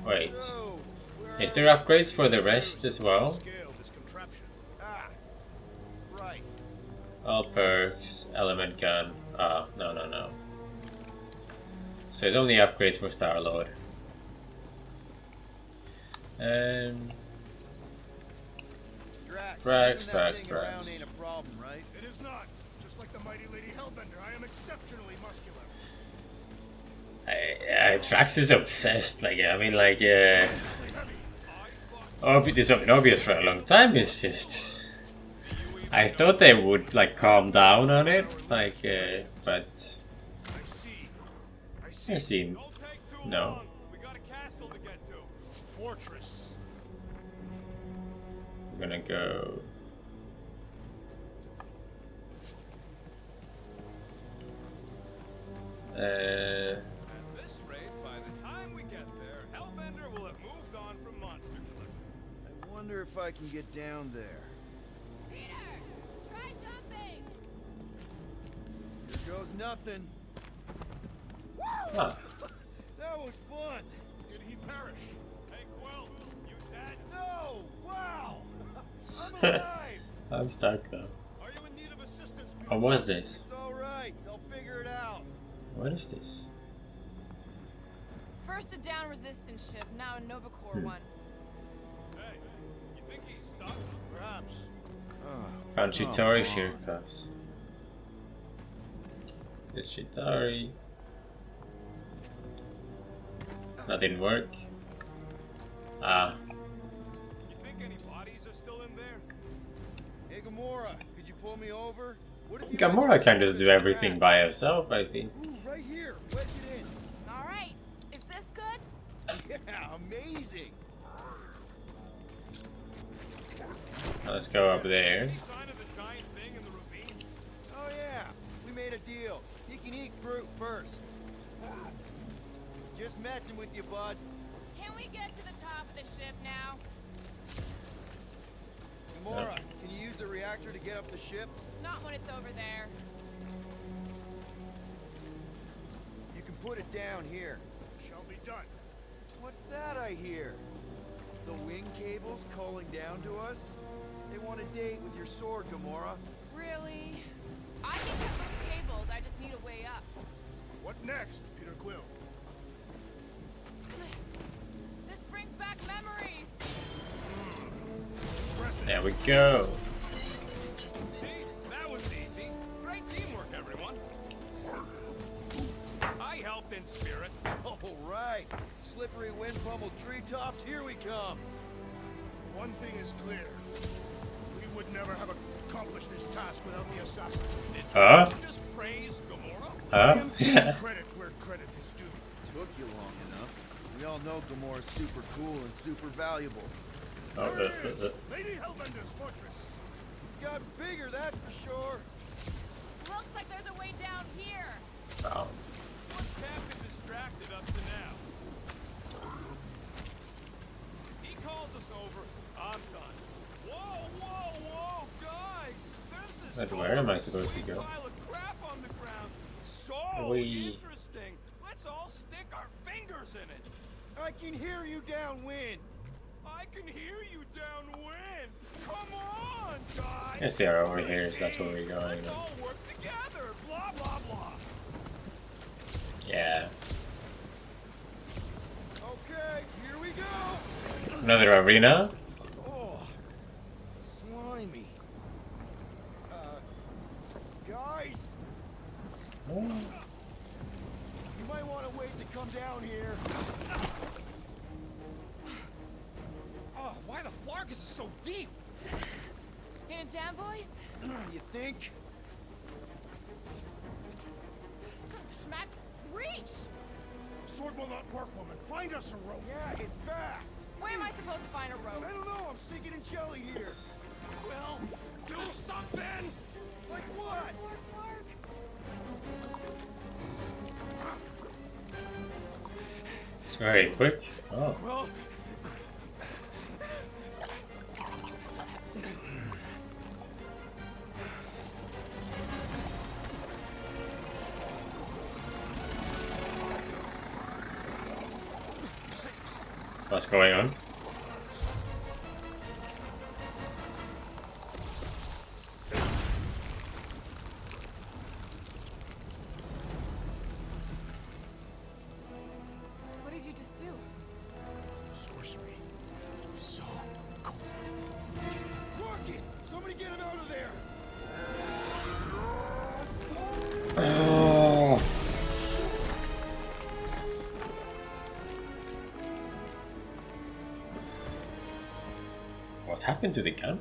Wait. Is there upgrades for the rest as well? All perks, element gun. Ah, no. So it's only upgrades for Star-Lord. Drax. Ain't a problem, right? It is not. Just like the mighty Lady Hellbender, I am exceptionally muscular. Drax is obsessed. Like, I mean, like, this has been obvious for a long time. It's just, I thought they would like calm down on it, like, but I see. No. We got a castle to get to. Fortress. We're gonna go. At this rate, by the time we get there, Hellbender will have moved on from Monster Clip. I wonder if I can get down there. Peter, try jumping. Here goes nothing. Huh. That was fun. Did he perish? Hey, Quill, you dead? No! Wow! I'm alive! I'm stuck though. Are you in need of assistance? What was this? It's alright. I'll figure it out. What is this? First a down resistance ship, now a Nova Corps one. Hey, you think he's stuck? Perhaps. Found Chitauri shear cuffs. This Chitauri. That didn't work. Ah. You think any bodies are still in there? Hey, Gamora, could you pull me over? What if you Gamora can just do everything by herself, I think. Ooh, right here. Wedge it in. All right, is this good? Yeah, amazing. Now let's go up there. Any sign of the giant thing in the ravine? Oh yeah, we made a deal. You can eat Groot first. Just messing with you, bud. Can we get to the top of the ship now? Gamora, can you use the reactor to get up the ship? Not when it's over there. You can put it down here. Shall be done. What's that I hear? The wing cables calling down to us? They want a date with your sword, Gamora. Really? I can cut those cables, I just need a way up. What next, Peter Quill? This brings back memories. There we go. See, that was easy. Great teamwork, everyone. I helped in spirit. All right. Slippery wind pummeled treetops, here we come. One thing is clear. We would never have accomplished this task without the assassin. Huh? Did you just praise Gamora? Huh? Credit where credit is due. Took you long enough. We all know Gamora's super cool and super valuable. Oh, There it is. Lady Hellbender's fortress. It's got bigger, that's for sure. Looks like there's a way down here. Wow. What's Captain distracted up to now? If he calls us over, I'm done. Whoa, guys! There's this But where am I supposed to go? pile of crap on the ground. Sword? We. Interesting. Let's all stick our fingers in it. I can hear you downwind. I can hear you downwind. Come on, guys. Yes, they are over here, so that's where we're going. Let's all work together. Blah blah blah. Yeah. Okay, here we go. Another arena? Oh, slimy. Guys, you might want to wait to come down here. Oh, why the Flarkus is so deep? In a jam, boys? You think? Son of a schmack. Reach! Sword will not work, woman. Find us a rope. Yeah, and fast. Where am I supposed to find a rope? I don't know, I'm sinking in jelly here. Well, do something. Like what? It's very quick. Oh. Well, What's going on? What did you just do? Sorcery. So cold. Rocket! Somebody get him out of there! Oh. What happened to the gun?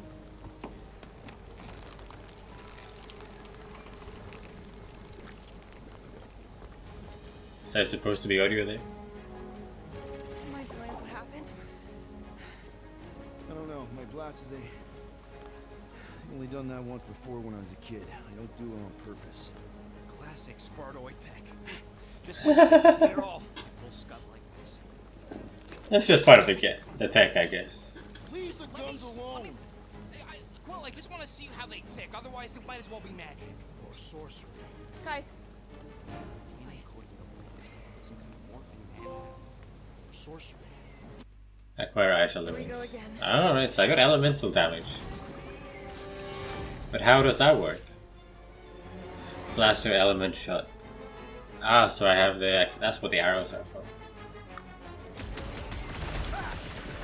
Is there supposed to be audio there? Mind telling us what happened? I don't know, my blast is I've only done that once before when I was a kid. I don't do it on purpose. Classic Spartoid tech. Just when you see it all, we'll scud like this. That's just part of the tech, I guess. Leave the guns alone! Quill, I just want to see how they tick. Otherwise, it might as well be magic. Or sorcery. Guys, DNA coding the some kind of morphine man. Or sorcery. Acquire ice here we elements. go again. Alright, so I got elemental damage. But how does that work? Blaster element shot. Ah, so I have the... That's what the arrows are for.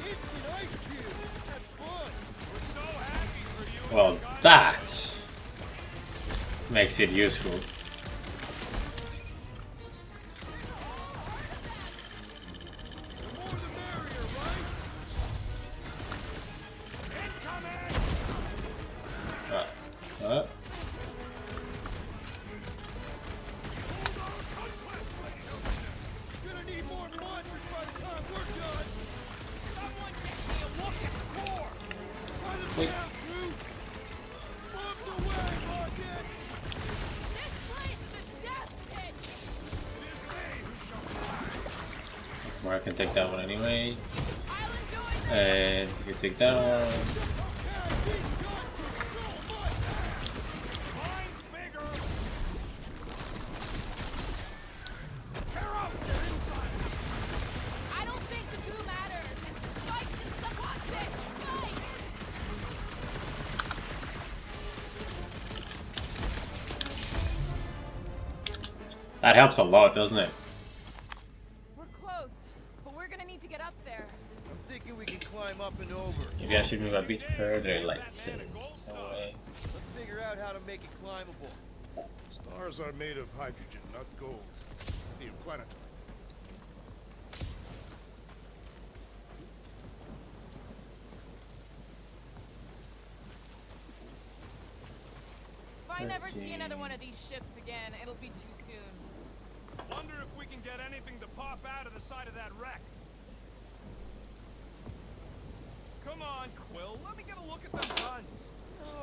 Instant ice cube! That's fun! We're so happy for you. Well, that makes it useful. More the merrier, right? Uh, Gonna need more monsters by the time we're done! Someone get me a look at the core. Find them Wait. down, Groot! Bombs away, Rocket! This place is a death pit! Or I can take that one anyway. I'll enjoy this! And you can take that one. Mine's bigger. I don't think the goo matters! Spikes is the hot chick! Spikes! That helps a lot, doesn't it? We're close, but we're gonna need to get up there. I'm thinking we can climb up and over. Maybe I should move a bit further like this. Away. Let's figure out how to make it climbable. Stars are made of hydrogen, not gold. Neoplanetary. If I never Let's see see. another one of these ships again, it'll be too soon. Wonder if we can get anything to pop out of the side of that wreck. Come on, Quill. Let me get a look at them guns.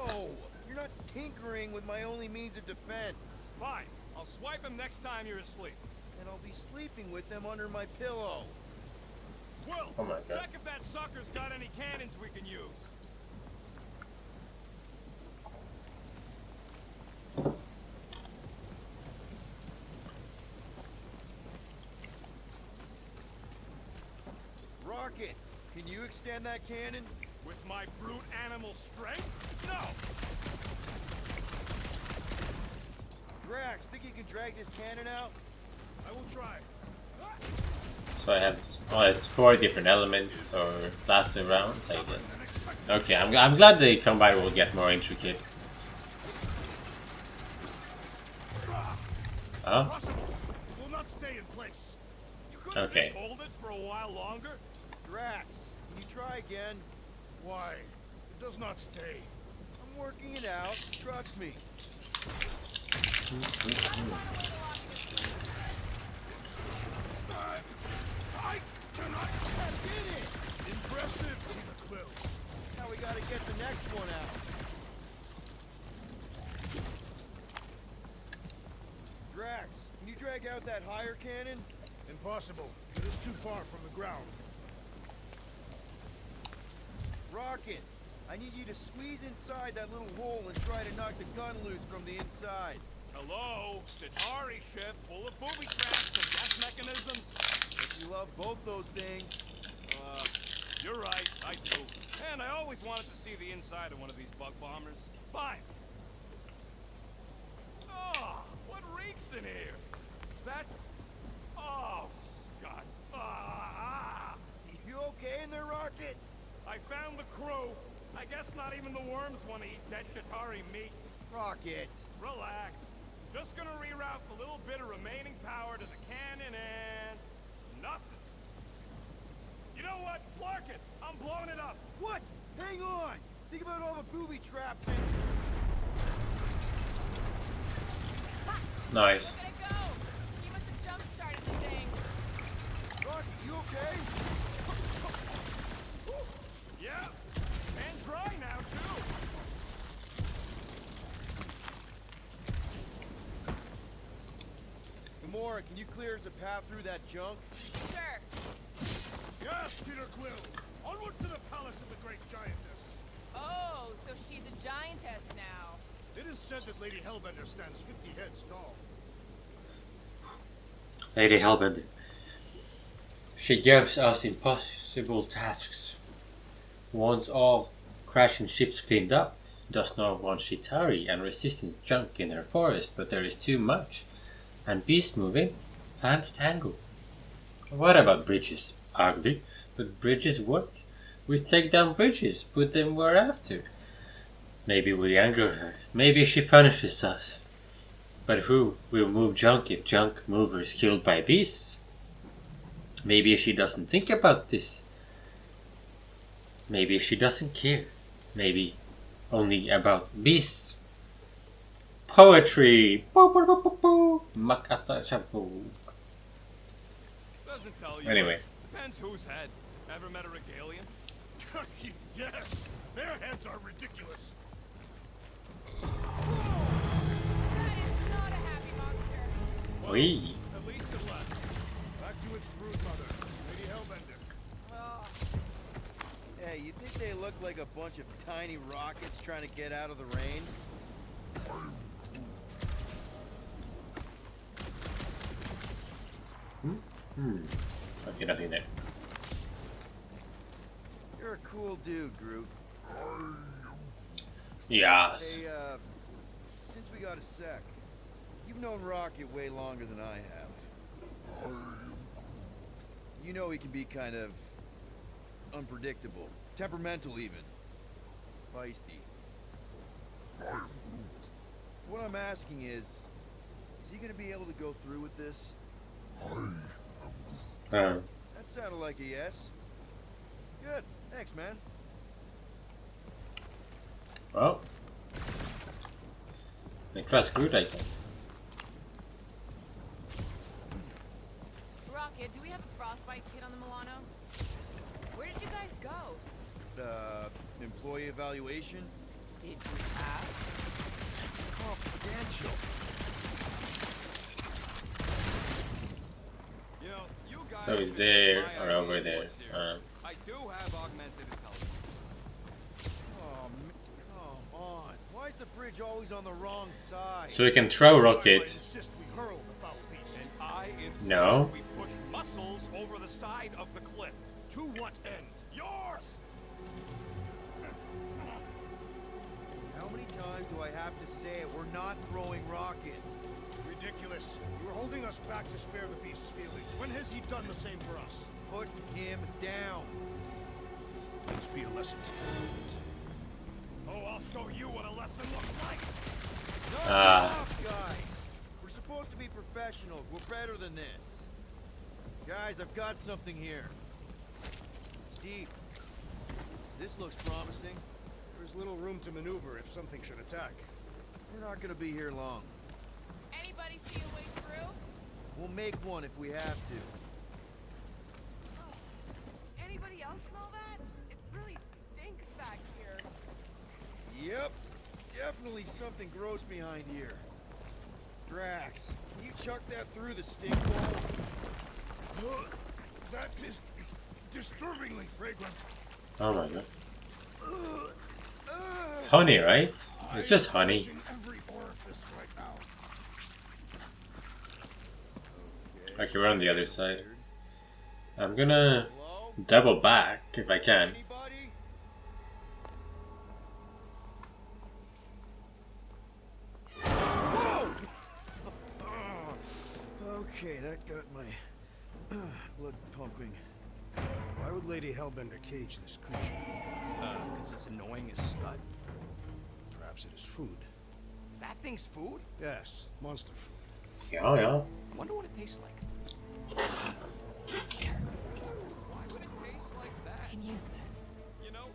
No! You're not tinkering with my only means of defense. Fine. I'll swipe them next time you're asleep. And I'll be sleeping with them under my pillow. Quill, Oh my God. check if that sucker's got any cannons we can use. Rocket, can you extend that cannon? With my brute animal strength? No! Drax, think you can drag this cannon out? I will try. So I have, oh, it's 4 different elements or blaster rounds, I guess. Okay, I'm glad the combat will get more intricate. Huh? Will not stay in place. You could Okay. just hold it for a while longer. Drax, can you try again? Why? It does not stay. I'm working it out, trust me. I cannot Did it! Impressive, Peter Quill. Now we gotta get the next one out. Drax, can you drag out that higher cannon? Impossible. It is too far from the ground. Rocket, I need you to squeeze inside that little hole and try to knock the gun loose from the inside. Hello? Chitauri ship full of booby traps and gas mechanisms. If you love both those things, You're right, I do. And I always wanted to see the inside of one of these bug bombers. Fine. Oh, what reeks in here? That's... Oh, Scott. you okay in there, Rocket? I found the crew. I guess not even the worms want to eat dead Chitauri meat. Rocket. Relax. Just gonna reroute the little bit of remaining power to the cannon and... nothing. You know what? Clark it! I'm blowing it up! What? Hang on! Think about all the booby traps and... Nice. Look at it go! He must have jump-started the thing. Rocket, you okay? Yeah! And dry now, too! Gamora, can you clear us a path through that junk? Sure. Yes, Peter Quill! Onward to the palace of the great giantess! Oh, so she's a giantess now. It is said that Lady Hellbender stands 50 heads tall. Lady Hellbender. She gives us impossible tasks. Wants all crashing ships cleaned up. Does not want Chitauri and resistance junk in her forest, but there is too much. And beasts moving, plants tangle. What about bridges? Ugly, but bridges work. We take down bridges, put them where after. Maybe we anger her. Maybe she punishes us. But who will move junk if junk mover is killed by beasts? Maybe she doesn't think about this. Maybe she doesn't care. Maybe only about beasts. Poetry. Makata shabu. Doesn't tell you. Anyway. Depends whose head. Ever met a regalian? Yes! Their heads are ridiculous. That is not a happy monster. Oui. At least it left. Back to its brood mother, Lady Hellbender. Oh, Hey, you think they look like a bunch of tiny rockets trying to get out of the rain? Okay, nothing there. You're a cool dude, Groot. Yes. Hey, since we got a sec, you've known Rocket way longer than I have. You know he can be kind of unpredictable, temperamental even, feisty. What I'm asking is he gonna be able to go through with this? That sounded like a yes. Good, thanks, man. Well, I trust Groot, I guess. Rocket, do we have a frostbite kit on the Milano? Where did you guys go? Employee evaluation? Did you ask? It's confidential. You know, you guys So is can there take my or over ideas there? what's here. I do have augmented intelligence. Oh, come on. Why is the bridge always on the wrong side? So we can throw I rockets. insist we hurl the foul beast. And I insist No. We push muscles over the side of the cliff. To what end? Yours! How many times do I have to say it? We're not throwing rockets. Ridiculous. You're holding us back to spare the beast's feelings. When has he done the same for us? Put him down. Please be a lesson to you. Oh, I'll show you what a lesson looks like. Enough, guys. We're supposed to be professionals. We're better than this. Guys, I've got something here. It's deep. This looks promising. There's little room to maneuver if something should attack. We're not gonna be here long. Anybody see a way through? We'll make one if we have to. Anybody else smell that? It really stinks back here. Yep. Definitely something gross behind here. Drax, can you chuck that through the stink wall? That is disturbingly fragrant. Oh my god. Honey, right? It's just honey. Every orifice right now. Okay, we're on the other side. I'm gonna double back if I can. Anybody? Whoa! Okay, that got my blood pumping. Why would Lady Hellbender cage this creature? Because it's annoying as scud. Perhaps it is food. That thing's food? Yes, monster food. Yeah, yeah. I wonder what it tastes like. Why would it taste like that? I can use this. You know,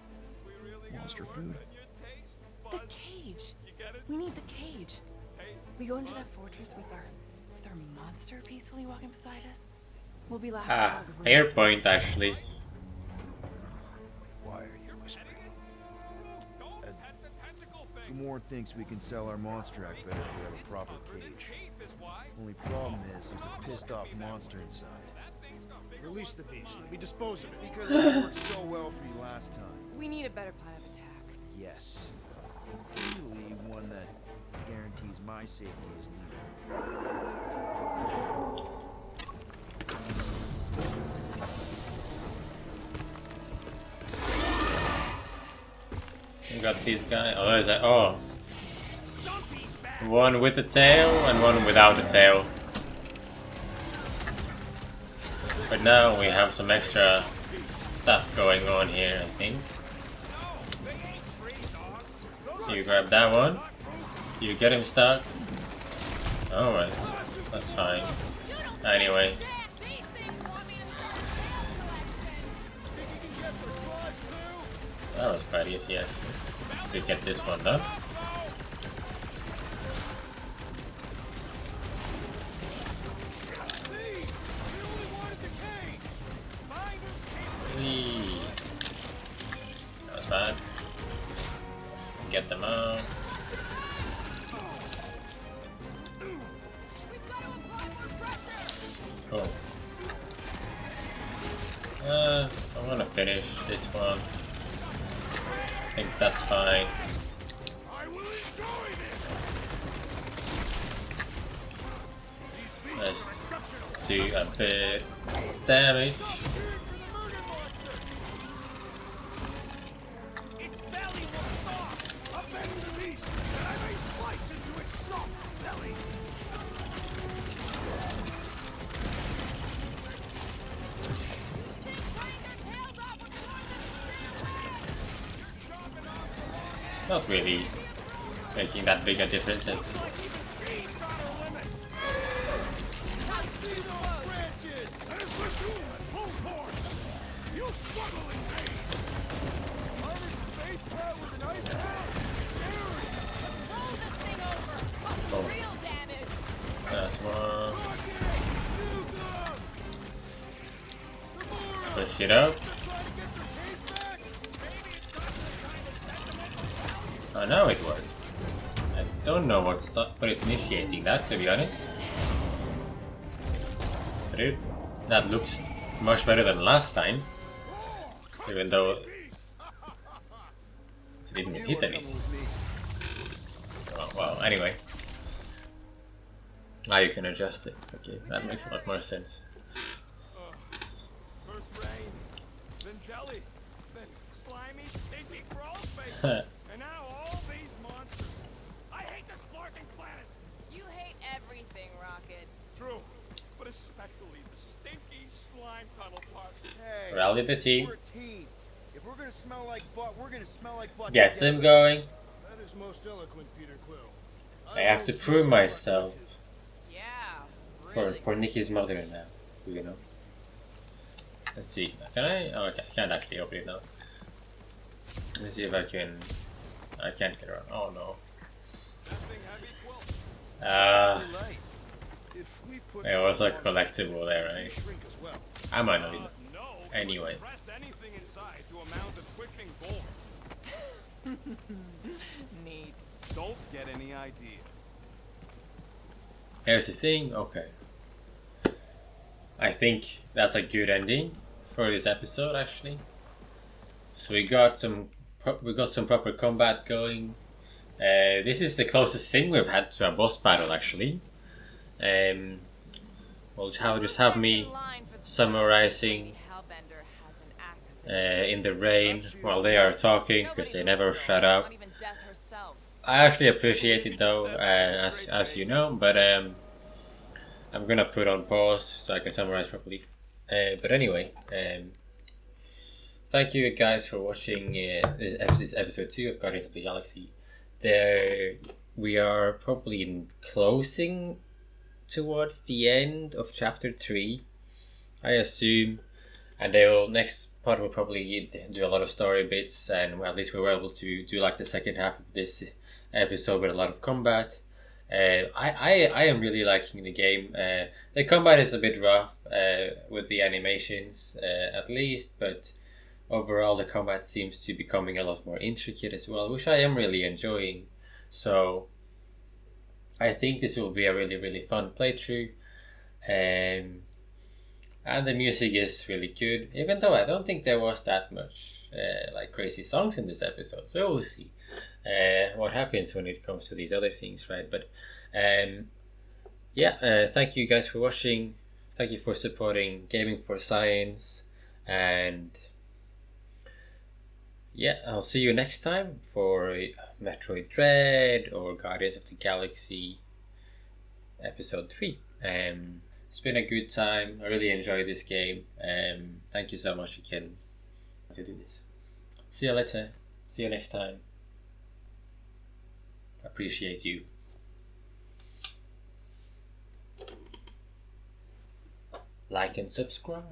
we really Monster gotta food? work on your taste The buds. cage. You get it? We need the cage. Taste We go into that buds. fortress with our monster peacefully walking beside us. We'll be laughed Ah, out of the room. fair point actually. Why are you whispering? Don't pet the tentacle thing. Gamorn thinks we can sell our monster act better if we have a It's proper covered in cage. tape is why. Only problem is there's a pissed off monster inside. That thing's got bigger Release the beast. Let me dispose of it. Because it worked so well for you last time. We need a better plan of attack. Yes. Ideally, one that guarantees my safety as leader. We got these guys. Oh, there's a one with a tail and one without a tail. But now we have some extra stuff going on here, I think. You grab that one. You get him stuck. Alright, that's fine. Anyway. That was quite easy actually. To get this one done. Eee. That was bad. Get them out. Cool. I want to finish this one. I think that's fine. Let's do a bit damage. Its belly will soft. Abandon the beast, and I may slice into its soft belly. Not really making that big a difference. Oh. That's one. Switch it up. Oh, now it works. I don't know what is initiating that, to be honest. But that looks much better than last time. Even though it didn't hit anything. Oh, well, anyway. Now you can adjust it. Okay, that makes a lot more sense. First rain. jelly, then slimy, stinky crawl space, and now all these monsters. I hate this flarking planet. You hate everything, Rocket. True, but especially the stinky slime tunnel part. Hey, Rally the team. we're a team. If we're gonna smell like butt, we're gonna smell like butt. Get together. them going. That is most eloquent, Peter Quill. I have to prove myself Yeah, for really. Nikki's mother now. You know. Let's see. Can I? Oh, okay. I can't actually open it now. Let's see if I can. I can't get around. Oh no. Nothing heavy, Quill. If we put It was a collectible there, right? shrink as well. I might not even. No. Anyway. Press anything inside to amount a twitching bore. Neat. Don't get any ideas. Here's the thing. Okay. I think that's a good ending for this episode, actually. So we got some proper combat going. This is the closest thing we've had to a boss battle, actually. We'll just have me summarizing Hellbender has an accent. in the rain while they are talking, because they never shut up. Not even Death herself. I actually appreciate it though, as you know, but I'm gonna put on pause so I can summarize properly. But anyway, thank you guys for watching this episode 2 of Guardians of the Galaxy. There, we are probably closing towards the end of chapter 3, I assume, and next part will probably do a lot of story bits, and well, at least we were able to do like the second half of this episode with a lot of combat. I am really liking the game. The combat is a bit rough with the animations, at least, but overall the combat seems to be becoming a lot more intricate as well, which I am really enjoying. So I think this will be a really, really fun playthrough. And the music is really good, even though I don't think there was that much like crazy songs in this episode. So we'll see what happens when it comes to these other things, right? But thank you guys for watching. Thank you for supporting Gaming for Science, and yeah, I'll see you next time for Metroid Dread or Guardians of the Galaxy episode 3. It's been a good time. I really enjoyed this game. Thank you so much again to do this. See you later. See you next time. Appreciate you. Like and subscribe.